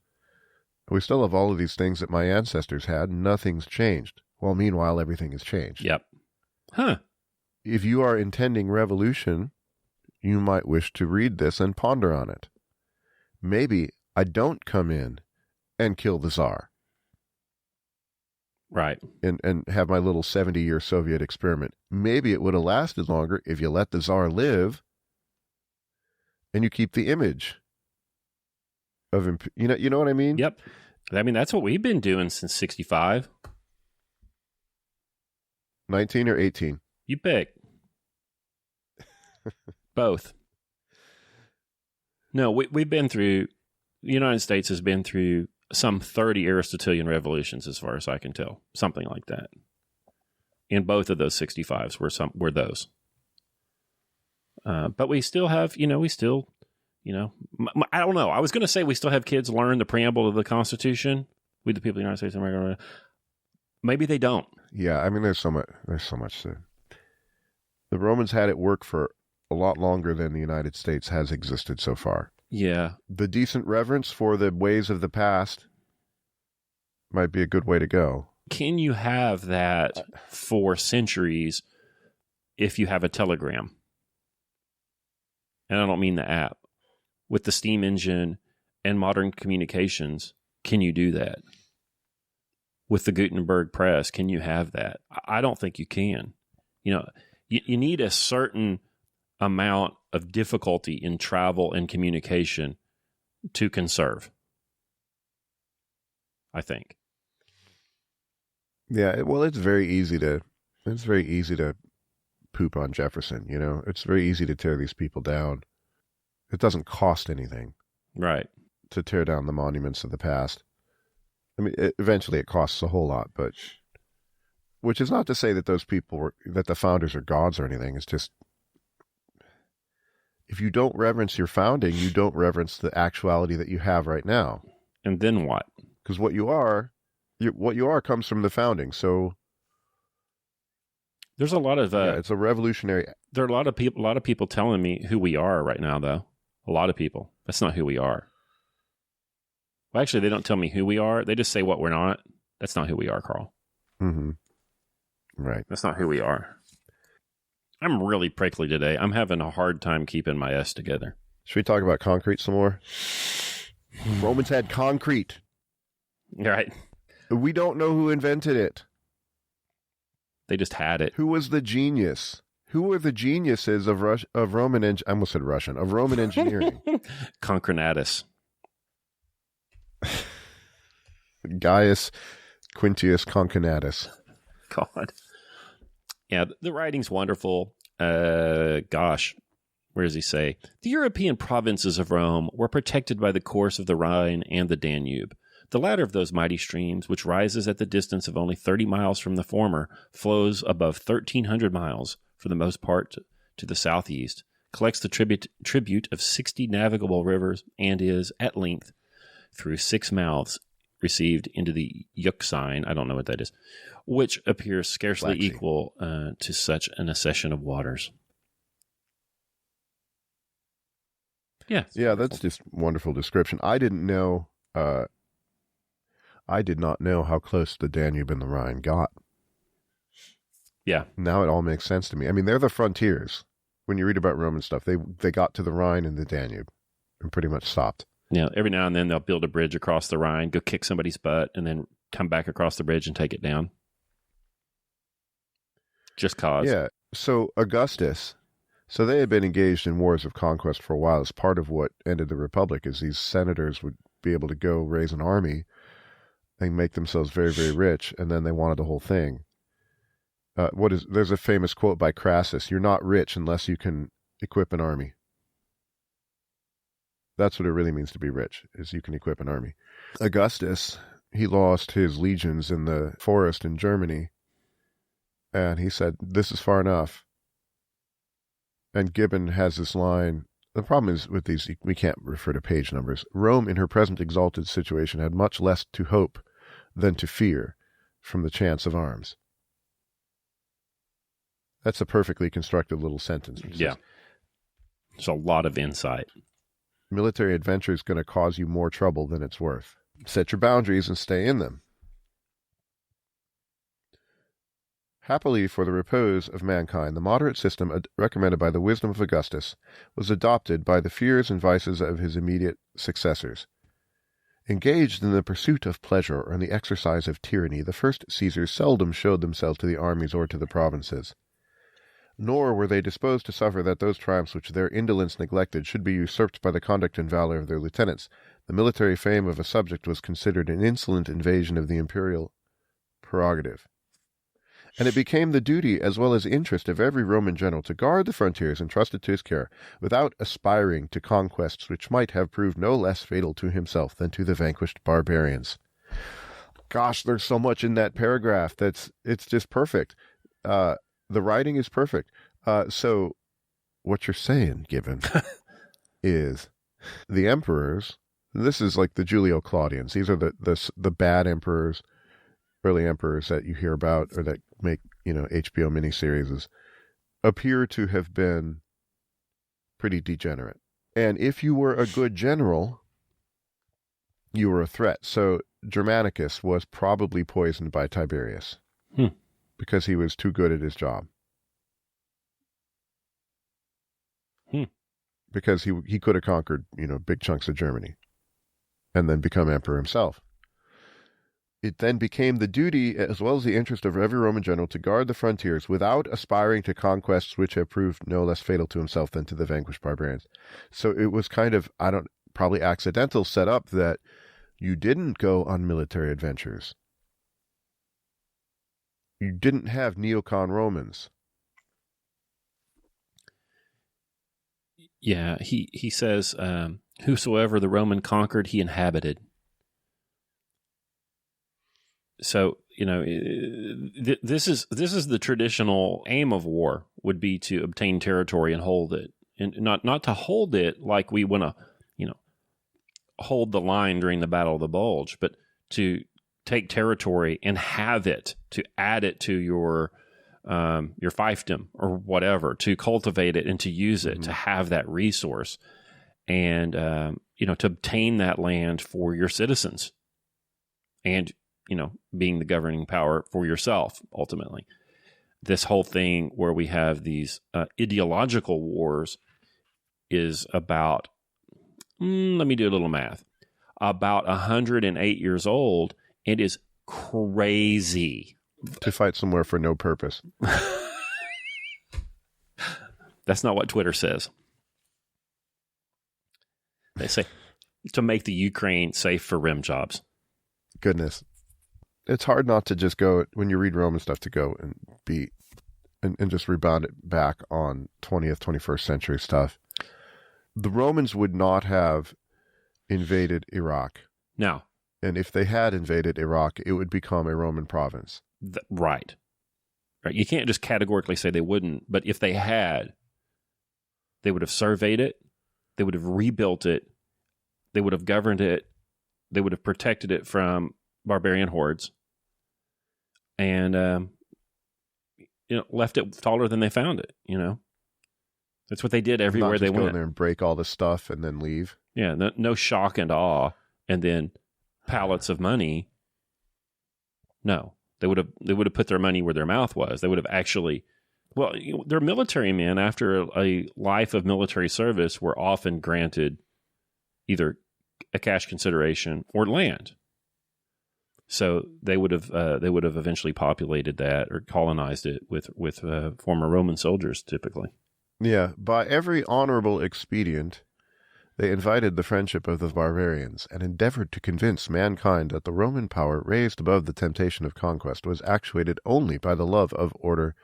we still have all of these things that my ancestors had. Nothing's changed. Well, meanwhile, everything has changed. Yep. Huh. If you are intending revolution, you might wish to read this and ponder on it. Maybe I don't come in and kill the Tsar. Right. And have my little 70-year Soviet experiment. Maybe it would have lasted longer if you let the Tsar live and you keep the image of him. You know what I mean? Yep. I mean, that's what we've been doing since 65. 19 or 18? You pick. Both. No, we've been through, the United States has been through some 30 Aristotelian revolutions, as far as I can tell. Something like that. And both of those 65s were those. But we still have, I don't know. I was going to say we still have kids learn the preamble of the Constitution. We, the people of the United States of America. Maybe they don't. Yeah, I mean, there's so much. The Romans had it work for a lot longer than the United States has existed so far. Yeah. The decent reverence for the ways of the past might be a good way to go. Can you have that for centuries if you have a telegram? And I don't mean the app. With the steam engine and modern communications, can you do that? With the Gutenberg press, can you have that? I don't think you can. You need a certain amount of difficulty in travel and communication to conserve, I think. Yeah, well, it's very easy to poop on Jefferson, It's very easy to tear these people down. It doesn't cost anything. Right. To tear down the monuments of the past. I mean, eventually it costs a whole lot, but which is not to say that that the founders are gods or anything. It's just, if you don't reverence your founding, you don't reverence the actuality that you have right now. And then what? Because what you are comes from the founding. So there's a lot of it's a revolutionary. There are a lot of people telling me who we are right now, though. A lot of people. That's not who we are. Well, actually, they don't tell me who we are. They just say what we're not. That's not who we are, Karl. Mm-hmm. Right. That's not who we are. I'm really prickly today. I'm having a hard time keeping my S together. Should we talk about concrete some more? Romans had concrete. Right. We don't know who invented it. They just had it. Who was the genius? Who were the geniuses of Roman I almost said Russian, of Roman engineering? Concrenatus. Gaius Quintius Concrenatus. God. Yeah, the writing's wonderful. Gosh, where does he say? The European provinces of Rome were protected by the course of the Rhine and the Danube. The latter of those mighty streams, which rises at the distance of only 30 miles from the former, flows above 1,300 miles, for the most part to the southeast, collects the tribute of 60 navigable rivers, and is, at length, through 6 mouths, received into the Euxine, I don't know what that is, which appears scarcely equal to such an accession of waters. Yeah. Yeah, that's just wonderful description. I did not know how close the Danube and the Rhine got. Yeah. Now it all makes sense to me. I mean, they're the frontiers. When you read about Roman stuff, they got to the Rhine and the Danube and pretty much stopped. Yeah. Every now and then they'll build a bridge across the Rhine, go kick somebody's butt, and then come back across the bridge and take it down. Just cause. Yeah. So Augustus, so they had been engaged in wars of conquest for a while. As part of what ended the Republic is these senators would be able to go raise an army and make themselves very, very rich, and then they wanted the whole thing. There's a famous quote by Crassus: "You're not rich unless you can equip an army." That's what it really means to be rich, is you can equip an army. Augustus, he lost his legions in the forest in Germany, and he said, "This is far enough." And Gibbon has this line. The problem is with these, we can't refer to page numbers. Rome, in her present exalted situation, had much less to hope than to fear from the chance of arms. That's a perfectly constructed little sentence. Yeah. There's a lot of insight. Military adventure is going to cause you more trouble than it's worth. Set your boundaries and stay in them. Happily for the repose of mankind, the moderate system recommended by the wisdom of Augustus was adopted by the fears and vices of his immediate successors. Engaged in the pursuit of pleasure or in the exercise of tyranny, the first Caesars seldom showed themselves to the armies or to the provinces. Nor were they disposed to suffer that those triumphs which their indolence neglected should be usurped by the conduct and valor of their lieutenants. The military fame of a subject was considered an insolent invasion of the imperial prerogative. And it became the duty as well as interest of every Roman general to guard the frontiers entrusted to his care, without aspiring to conquests which might have proved no less fatal to himself than to the vanquished barbarians. Gosh, there's so much in that paragraph it's just perfect. The writing is perfect. So what you're saying, Gibbon, is the emperors, this is like the Julio-Claudians. These are the bad emperors, early emperors that you hear about or that make, HBO miniseries, appear to have been pretty degenerate. And if you were a good general, you were a threat. So Germanicus was probably poisoned by Tiberius. Because he was too good at his job. Because he could have conquered, big chunks of Germany and then become emperor himself. It then became the duty as well as the interest of every Roman general to guard the frontiers without aspiring to conquests which have proved no less fatal to himself than to the vanquished barbarians. So it was kind of, probably accidental set up that you didn't go on military adventures. You didn't have neocon Romans. Yeah, he says, whosoever the Roman conquered, he inhabited. So, this is the traditional aim of war, would be to obtain territory and hold it. And not to hold it like we want to, hold the line during the Battle of the Bulge, but to take territory and have it, to add it to your fiefdom or whatever, to cultivate it and to use it, to have that resource, and to obtain that land for your citizens, and being the governing power for yourself ultimately. This whole thing where we have these ideological wars is about, let me do a little math, about 108 years old. It is crazy. To fight somewhere for no purpose. That's not what Twitter says. They say to make the Ukraine safe for rim jobs. Goodness. It's hard not to just go, when you read Roman stuff, to go and just rebound it back on 20th, 21st century stuff. The Romans would not have invaded Iraq. No. And if they had invaded Iraq, it would become a Roman province. Right. You can't just categorically say they wouldn't, but if they had, they would have surveyed it, they would have rebuilt it, they would have governed it, they would have protected it from barbarian hordes, and left it taller than they found it. That's what they did everywhere Not just they go in went. there and break all the stuff and then leave. Yeah, no shock and awe, and then pallets of money. No, they would have put their money where their mouth was. They would have actually. Well, their military men, after a life of military service, were often granted either a cash consideration or land. So they would have eventually populated that or colonized it with former Roman soldiers, typically. Yeah, by every honorable expedient, they invited the friendship of the barbarians and endeavored to convince mankind that the Roman power, raised above the temptation of conquest, was actuated only by the love of order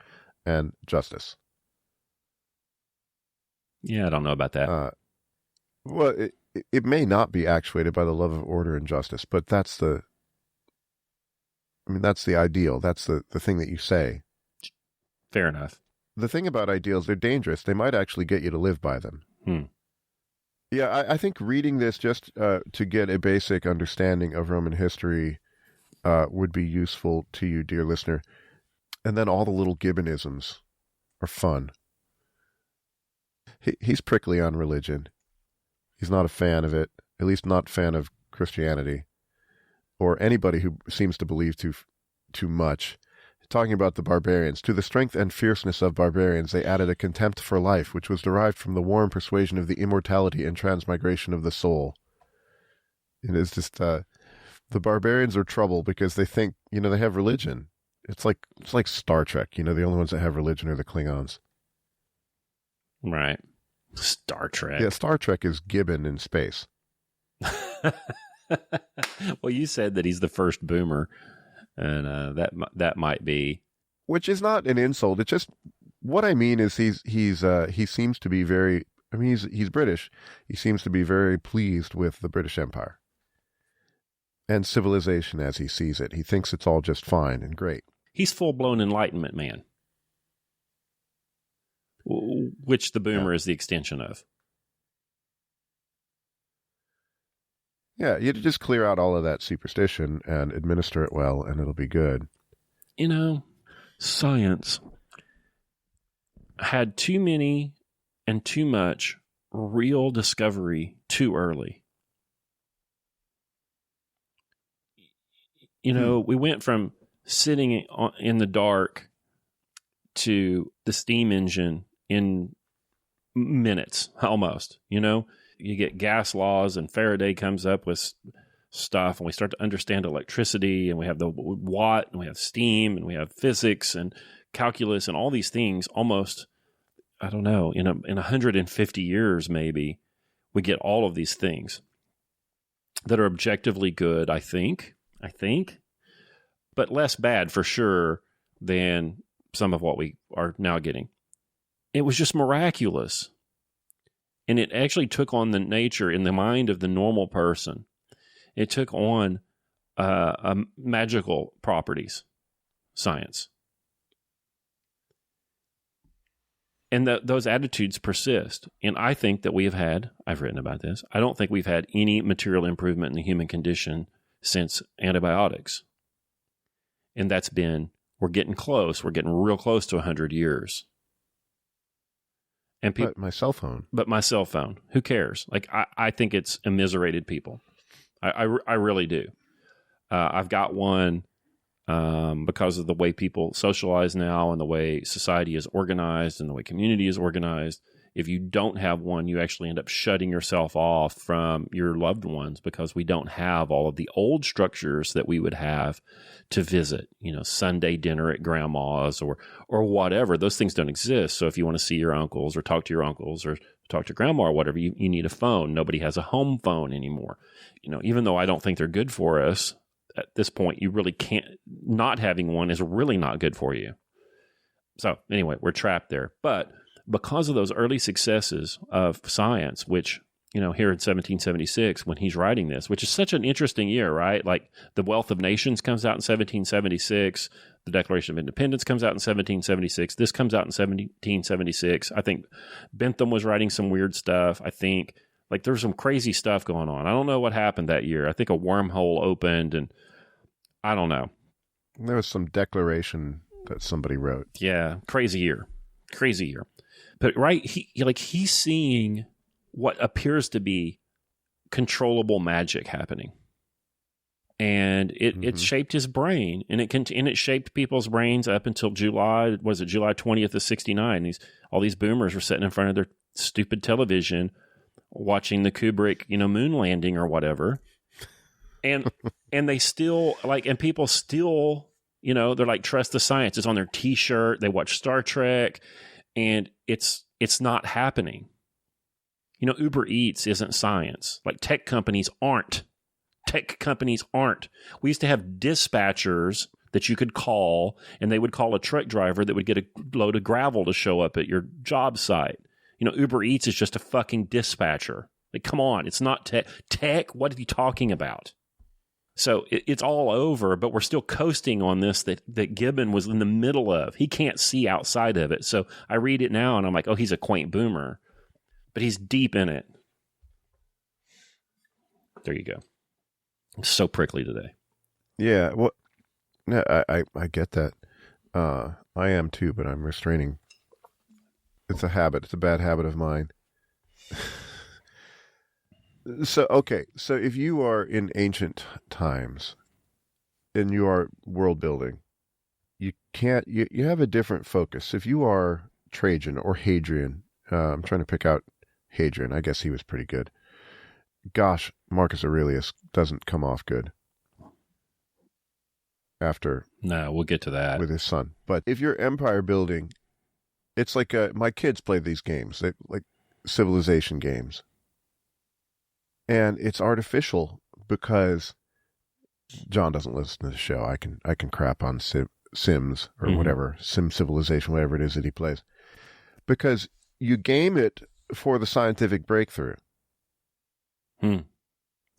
and justice. Yeah, I don't know about that. Well, it may not be actuated by the love of order and justice, but that's the ideal. That's the thing that you say. Fair enough. The thing about ideals, they're dangerous. They might actually get you to live by them. Yeah, I think reading this just to get a basic understanding of Roman history would be useful to you, dear listener. And then all the little Gibbonisms are fun. He's prickly on religion. He's not a fan of it, at least not a fan of Christianity, or anybody who seems to believe too much. Talking about the barbarians, to the strength and fierceness of barbarians, they added a contempt for life, which was derived from the warm persuasion of the immortality and transmigration of the soul. It is just, the barbarians are trouble because they think, they have religion. It's like Star Trek, the only ones that have religion are the Klingons. Right. Star Trek. Yeah, Star Trek is Gibbon in space. Well, you said that he's the first boomer. And that might be, which is not an insult. It's just what I mean is he seems to be very. I mean, he's British. He seems to be very pleased with the British Empire and civilization as he sees it. He thinks it's all just fine and great. He's full-blown Enlightenment man, which the boomer is the extension of. Yeah, you just clear out all of that superstition and administer it well, and it'll be good. Science had too many and too much real discovery too early. We went from sitting in the dark to the steam engine in minutes, almost, You get gas laws, and Faraday comes up with stuff, and we start to understand electricity, and we have the watt, and we have steam, and we have physics and calculus, and all these things almost, I don't know, in 150 years maybe, we get all of these things that are objectively good, I think, but less bad for sure than some of what we are now getting. It was just miraculous. And it actually took on the nature in the mind of the normal person. It took on magical properties, science. And those attitudes persist. And I think that I've written about this, I don't think we've had any material improvement in the human condition since antibiotics. And we're getting close. We're getting real close to 100 years. And But my cell phone. Who cares? I think it's immiserated people. I really do. I've got one because of the way people socialize now and the way society is organized and the way community is organized. If you don't have one, you actually end up shutting yourself off from your loved ones because we don't have all of the old structures that we would have to visit, Sunday dinner at grandma's or whatever. Those things don't exist. So if you want to see your uncles or talk to your uncles or talk to grandma or whatever, you need a phone. Nobody has a home phone anymore. Even though I don't think they're good for us at this point, you really can't, not having one is really not good for you. So anyway, we're trapped there. But because of those early successes of science, which, here in 1776, when he's writing this, which is such an interesting year, right? Like the Wealth of Nations comes out in 1776. The Declaration of Independence comes out in 1776. This comes out in 1776. I think Bentham was writing some weird stuff. I think there's some crazy stuff going on. I don't know what happened that year. I think a wormhole opened and I don't know. There was some declaration that somebody wrote. Yeah. Crazy year. crazy year. But right, he's seeing what appears to be controllable magic happening. And it shaped his brain, and it shaped people's brains up until July 20th of 1969. All these boomers were sitting in front of their stupid television watching the Kubrick, moon landing or whatever. And they still and people still, they're like, trust the science. It's on their T-shirt. They watch Star Trek, and it's not happening. Uber Eats isn't science. Like tech companies aren't. We used to have dispatchers that you could call, and they would call a truck driver that would get a load of gravel to show up at your job site. Uber Eats is just a fucking dispatcher. Like, come on, it's not tech. Tech, what are you talking about? So it's all over, but we're still coasting on this that Gibbon was in the middle of. He can't see outside of it. So I read it now, and I'm like, oh, he's a quaint boomer. But he's deep in it. There you go. I'm so prickly today. Yeah, well, no, I get that. I am too, but I'm restraining. It's a habit. It's a bad habit of mine. So if you are in ancient times and you are world building, you have a different focus. If you are Trajan or Hadrian, I'm trying to pick out Hadrian. I guess he was pretty good. Gosh, Marcus Aurelius doesn't come off good after. No, we'll get to that with his son. But if you're empire building, it's like my kids play these games, like civilization games, and it's artificial because John doesn't listen to the show. I can crap on Sims or whatever, Sim Civilization, whatever it is that he plays, because you game it for the scientific breakthrough.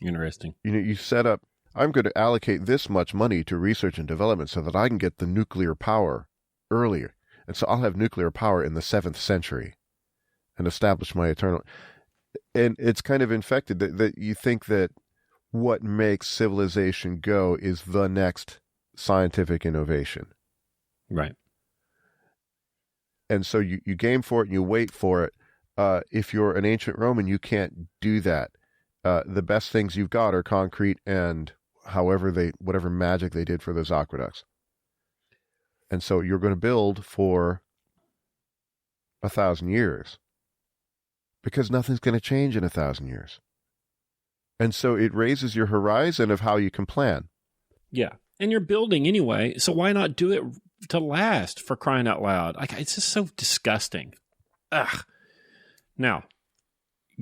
Interesting. You set up, I'm going to allocate this much money to research and development so that I can get the nuclear power earlier. And so I'll have nuclear power in the 7th century and establish my eternal. And it's kind of infected that you think that what makes civilization go is the next scientific innovation. Right. And so you game for it and you wait for it. If you're an ancient Roman, you can't do that. The best things you've got are concrete and whatever magic they did for those aqueducts. And so you're going to build for 1,000 years because nothing's going to change in 1,000 years. And so it raises your horizon of how you can plan. Yeah. And you're building anyway. So why not do it to last, for crying out loud? It's just so disgusting. Ugh. Now,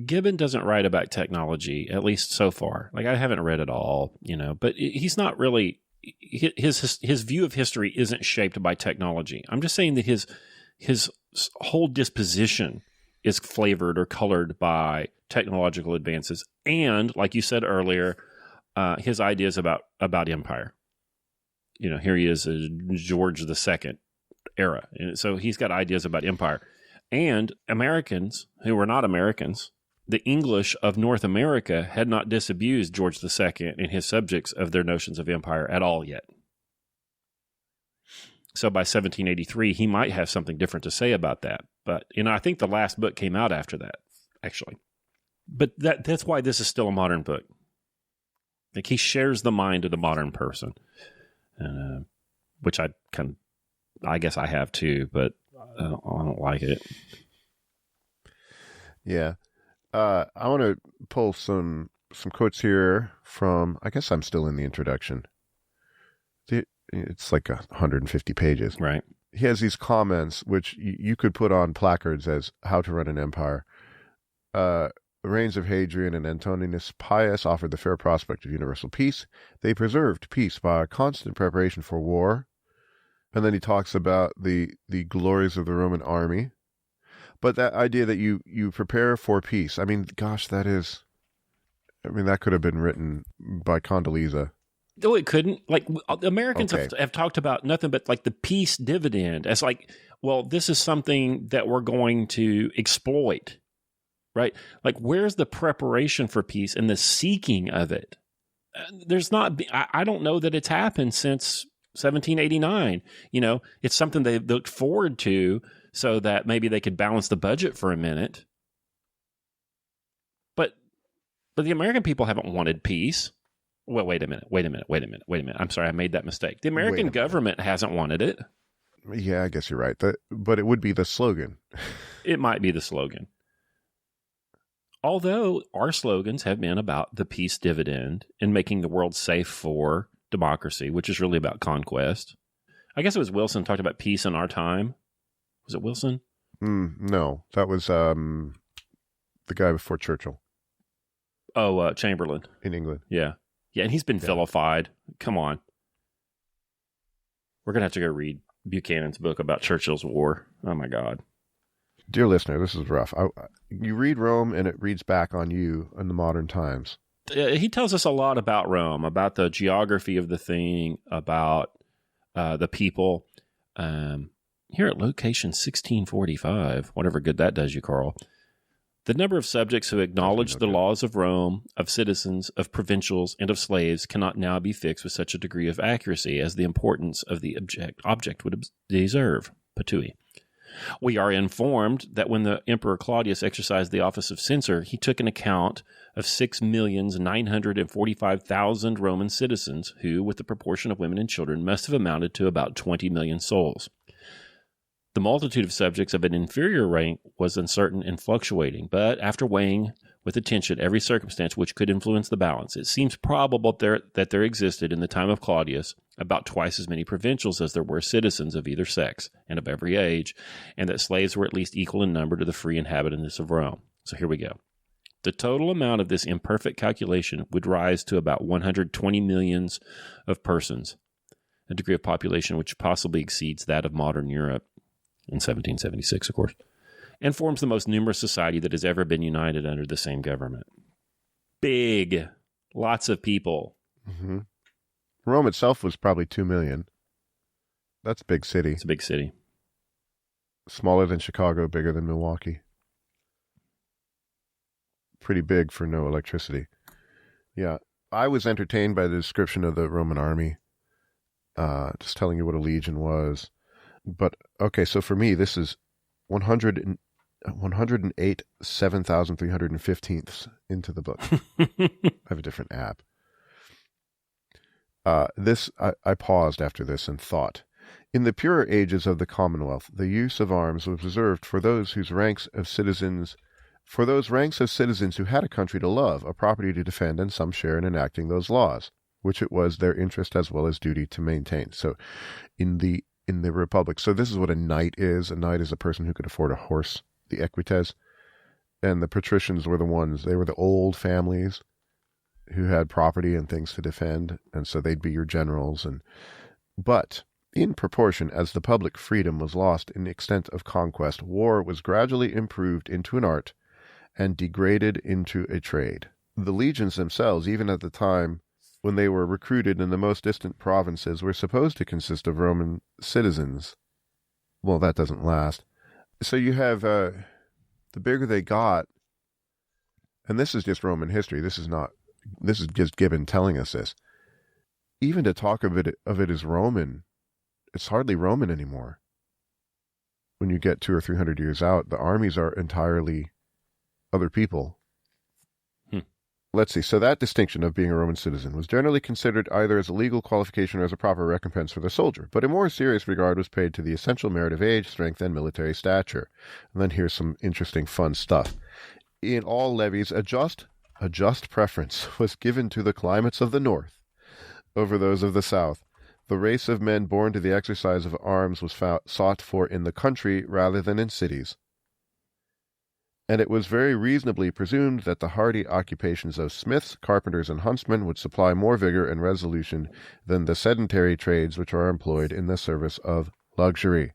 Gibbon doesn't write about technology, at least so far. Like, I haven't read it all, but he's not really, his view of history isn't shaped by technology. I'm just saying that his whole disposition is flavored or colored by technological advances. And, like you said earlier, his ideas about empire. Here he is, George II era. And so he's got ideas about empire. And Americans who were not Americans, the English of North America had not disabused George II and his subjects of their notions of empire at all yet. So by 1783, he might have something different to say about that. But, I think the last book came out after that, actually. But that's why this is still a modern book. Like, he shares the mind of the modern person, which I guess I have too, but I don't like it. Yeah. I want to pull some quotes here from, I guess I'm still in the introduction. It's like 150 pages. Right. He has these comments, which you could put on placards as how to run an empire. The reigns of Hadrian and Antoninus Pius offered the fair prospect of universal peace. They preserved peace by a constant preparation for war. And then he talks about the glories of the Roman army. But that idea that you prepare for peace, I mean, gosh, that could have been written by Condoleezza. No, it couldn't. Like, Americans have talked about nothing but like the peace dividend as like, well, this is something that we're going to exploit, right? Like, where's the preparation for peace and the seeking of it? There's not, I don't know that it's happened since 1789. It's something they've looked forward to so that maybe they could balance the budget for a minute. But the American people haven't wanted peace. Well, wait a minute. I'm sorry, I made that mistake. The American government hasn't wanted it. Yeah, I guess you're right. But it would be the slogan. It might be the slogan. Although our slogans have been about the peace dividend and making the world safe for democracy, which is really about conquest. I guess it was Wilson talked about peace in our time. Was it Wilson? No, that was the guy before Churchill. Oh, Chamberlain. In England. Yeah. Yeah, and he's been vilified. Come on. We're going to have to go read Buchanan's book about Churchill's war. Oh, my God. Dear listener, this is rough. You read Rome, and it reads back on you in the modern times. He tells us a lot about Rome, about the geography of the thing, about the people. Here at location 1645, whatever good that does you, Karl, the number of subjects who acknowledge the laws of Rome, of citizens, of provincials, and of slaves cannot now be fixed with such a degree of accuracy as the importance of the object would deserve. Patui. We are informed that when the Emperor Claudius exercised the office of censor, he took an account of 6,945,000 Roman citizens who, with the proportion of women and children, must have amounted to about 20 million souls. The multitude of subjects of an inferior rank was uncertain and fluctuating, but after weighing with attention every circumstance which could influence the balance, it seems probable that there existed in the time of Claudius about twice as many provincials as there were citizens of either sex and of every age, and that slaves were at least equal in number to the free inhabitants of Rome. So here we go. The total amount of this imperfect calculation would rise to about 120 millions of persons, a degree of population which possibly exceeds that of modern Europe in 1776, of course, and forms the most numerous society that has ever been united under the same government. Big. Lots of people. Mm-hmm. Rome itself was probably 2 million. That's a big city. It's a big city. Smaller than Chicago, bigger than Milwaukee. Pretty big for no electricity. Yeah. I was entertained by the description of the Roman army. Just telling you what a legion was. But, okay, so for me, this is 108 7,315ths into the book. I have a different app. I paused after this and thought. In the purer ages of the Commonwealth, the use of arms was reserved for those ranks of citizens who had a country to love, a property to defend, and some share in enacting those laws, which it was their interest as well as duty to maintain. So, in the Republic, so this is what a knight is. A knight is a person who could afford a horse, the equites, and the patricians were they were the old families who had property and things to defend, and so they'd be your generals. But in proportion as the public freedom was lost in the extent of conquest, war was gradually improved into an art and degraded into a trade. The legions themselves, even at the time when they were recruited in the most distant provinces, were supposed to consist of Roman citizens. Well, that doesn't last. So you have, the bigger they got, and this is just Roman history, this is just Gibbon telling us this. Even to talk of it as Roman, it's hardly Roman anymore. When you get 200 or 300 years out, the armies are entirely other people. Let's see. So that distinction of being a Roman citizen was generally considered either as a legal qualification or as a proper recompense for the soldier, but a more serious regard was paid to the essential merit of age, strength, and military stature. And then here's some interesting, fun stuff. In all levies, a just preference was given to the climates of the north over those of the south. The race of men born to the exercise of arms was sought for in the country rather than in cities. And it was very reasonably presumed that the hardy occupations of smiths, carpenters, and huntsmen would supply more vigor and resolution than the sedentary trades which are employed in the service of luxury.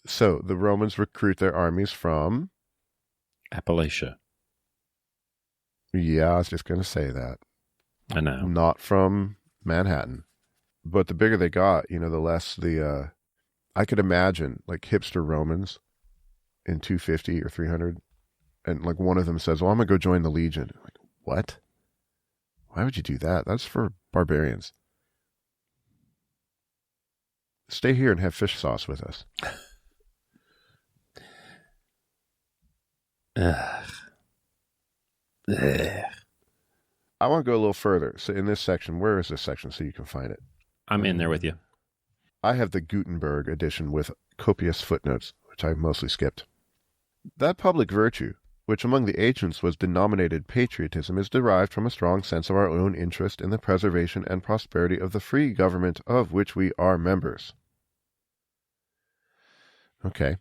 So the Romans recruit their armies from Appalachia. Yeah, I was just going to say that. I know. Not from Manhattan. But the bigger they got, the less I could imagine, like, hipster Romans in 250 or 300, and, like, one of them says, well, I'm going to go join the Legion. I'm like, what? Why would you do that? That's for barbarians. stay here and have fish sauce with us. I want to go a little further. So in this section, where is this section so you can find it? I'm in there with you. I have the Gutenberg edition with copious footnotes, which I mostly skipped. That public virtue, which among the ancients was denominated patriotism, is derived from a strong sense of our own interest in the preservation and prosperity of the free government of which we are members. Okay.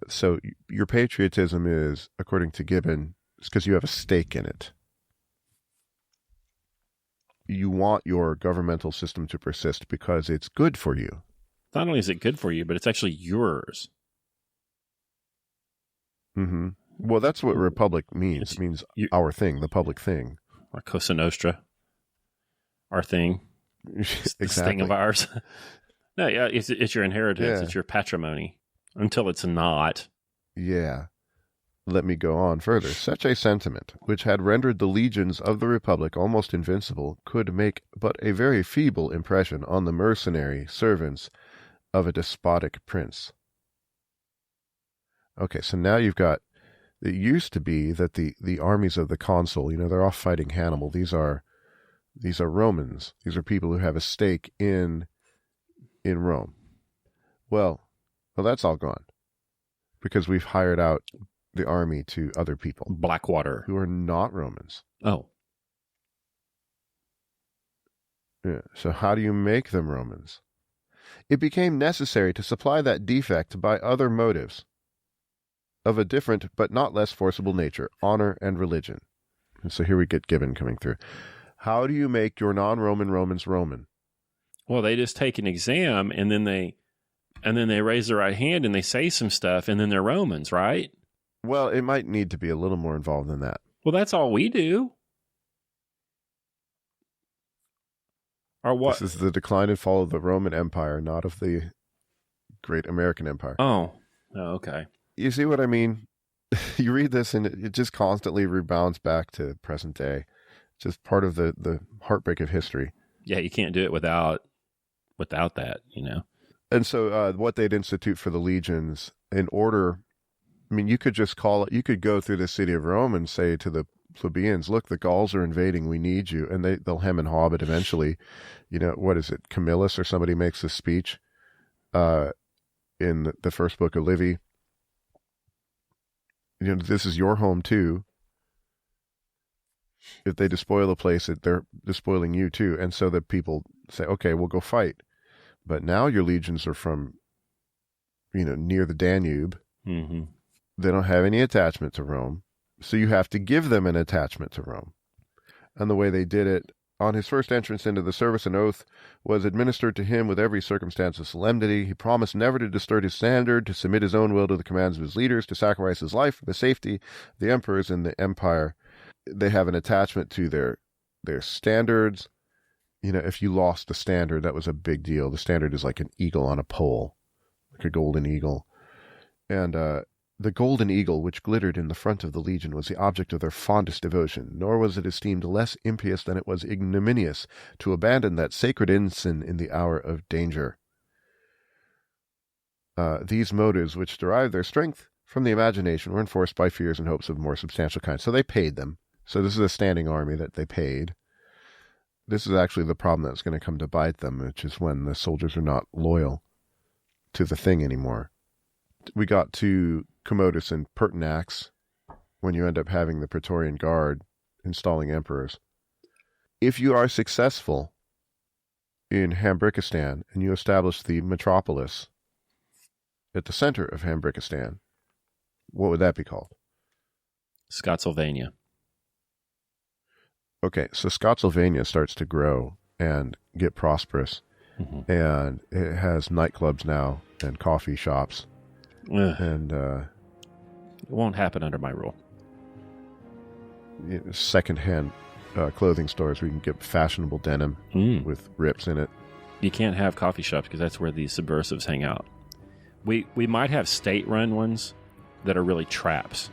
So your patriotism is, according to Gibbon, it's because you have a stake in it. You want your governmental system to persist because it's good for you. Not only is it good for you, but it's actually yours. Mm-hmm. Well, that's what republic means. It means our thing, the public thing. Our Cosa Nostra. Our thing. Exactly. This thing of ours. No, yeah, it's your inheritance. Yeah. It's your patrimony. Until it's not. Yeah. Let me go on further. Such a sentiment, which had rendered the legions of the Republic almost invincible, could make but a very feeble impression on the mercenary servants of a despotic prince. Okay, so now you've got, it used to be that the armies of the consul, they're off fighting Hannibal. These are Romans. These are people who have a stake in Rome. Well, that's all gone because we've hired out the army to other people. Blackwater. Who are not Romans. Oh. Yeah. So how do you make them Romans? It became necessary to supply that defect by other motives of a different but not less forcible nature, honor and religion. And so here we get Gibbon coming through. How do you make your non-Roman Romans Roman? Well, they just take an exam and then they raise their right hand and they say some stuff and then they're Romans, right? Well, it might need to be a little more involved than that. Well, that's all we do. Or what? This is the decline and fall of the Roman Empire, not of the great American Empire. Oh, okay. You see what I mean? You read this and it just constantly rebounds back to present day. Just part of the heartbreak of history. Yeah, you can't do it without that, And so what they'd institute for the legions in order, you could just you could go through the city of Rome and say to the plebeians, look, the Gauls are invading, we need you. And they'll hem and haw, but eventually, what is it, Camillus or somebody makes a speech in the first book of Livy. This is your home too. If they despoil the place, they're despoiling you too. And so the people say, okay, we'll go fight. But now your legions are from, near the Danube. Mm-hmm. They don't have any attachment to Rome. So you have to give them an attachment to Rome. And the way they did it, on his first entrance into the service, an oath was administered to him with every circumstance of solemnity. He promised never to disturb his standard, to submit his own will to the commands of his leaders, to sacrifice his life for the safety of the emperors and the empire. They have an attachment to their standards. If you lost the standard, that was a big deal. The standard is like an eagle on a pole, like a golden eagle. And the golden eagle, which glittered in the front of the legion, was the object of their fondest devotion, nor was it esteemed less impious than it was ignominious to abandon that sacred ensign in the hour of danger. These motives, which derived their strength from the imagination, were enforced by fears and hopes of more substantial kind. So they paid them. So this is a standing army that they paid. This is actually the problem that's going to come to bite them, which is when the soldiers are not loyal to the thing anymore. We got to Commodus and Pertinax when you end up having the Praetorian Guard installing emperors. If you are successful in Hambricistan and you establish the metropolis at the center of Hambricistan, what would that be called? Scotsylvania. Okay, so Scotsylvania starts to grow and get prosperous, and it has nightclubs now and coffee shops. And it won't happen under my rule. Secondhand clothing stores where you can get fashionable denim with rips in it. You can't have coffee shops because that's where the subversives hang out. We might have state-run ones that are really traps.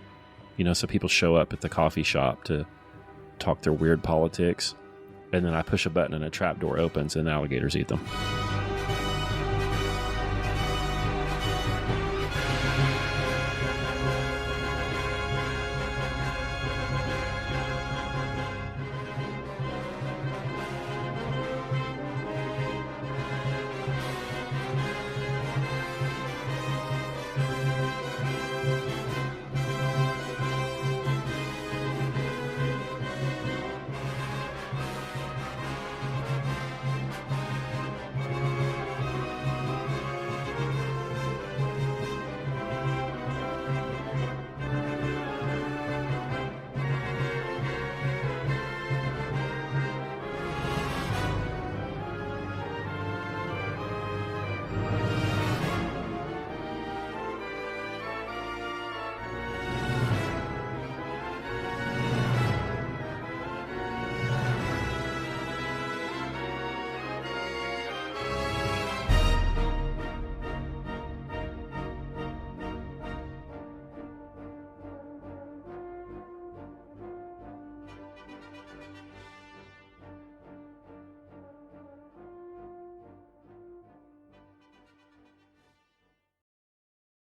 So people show up at the coffee shop to talk their weird politics, and then I push a button and a trap door opens and alligators eat them.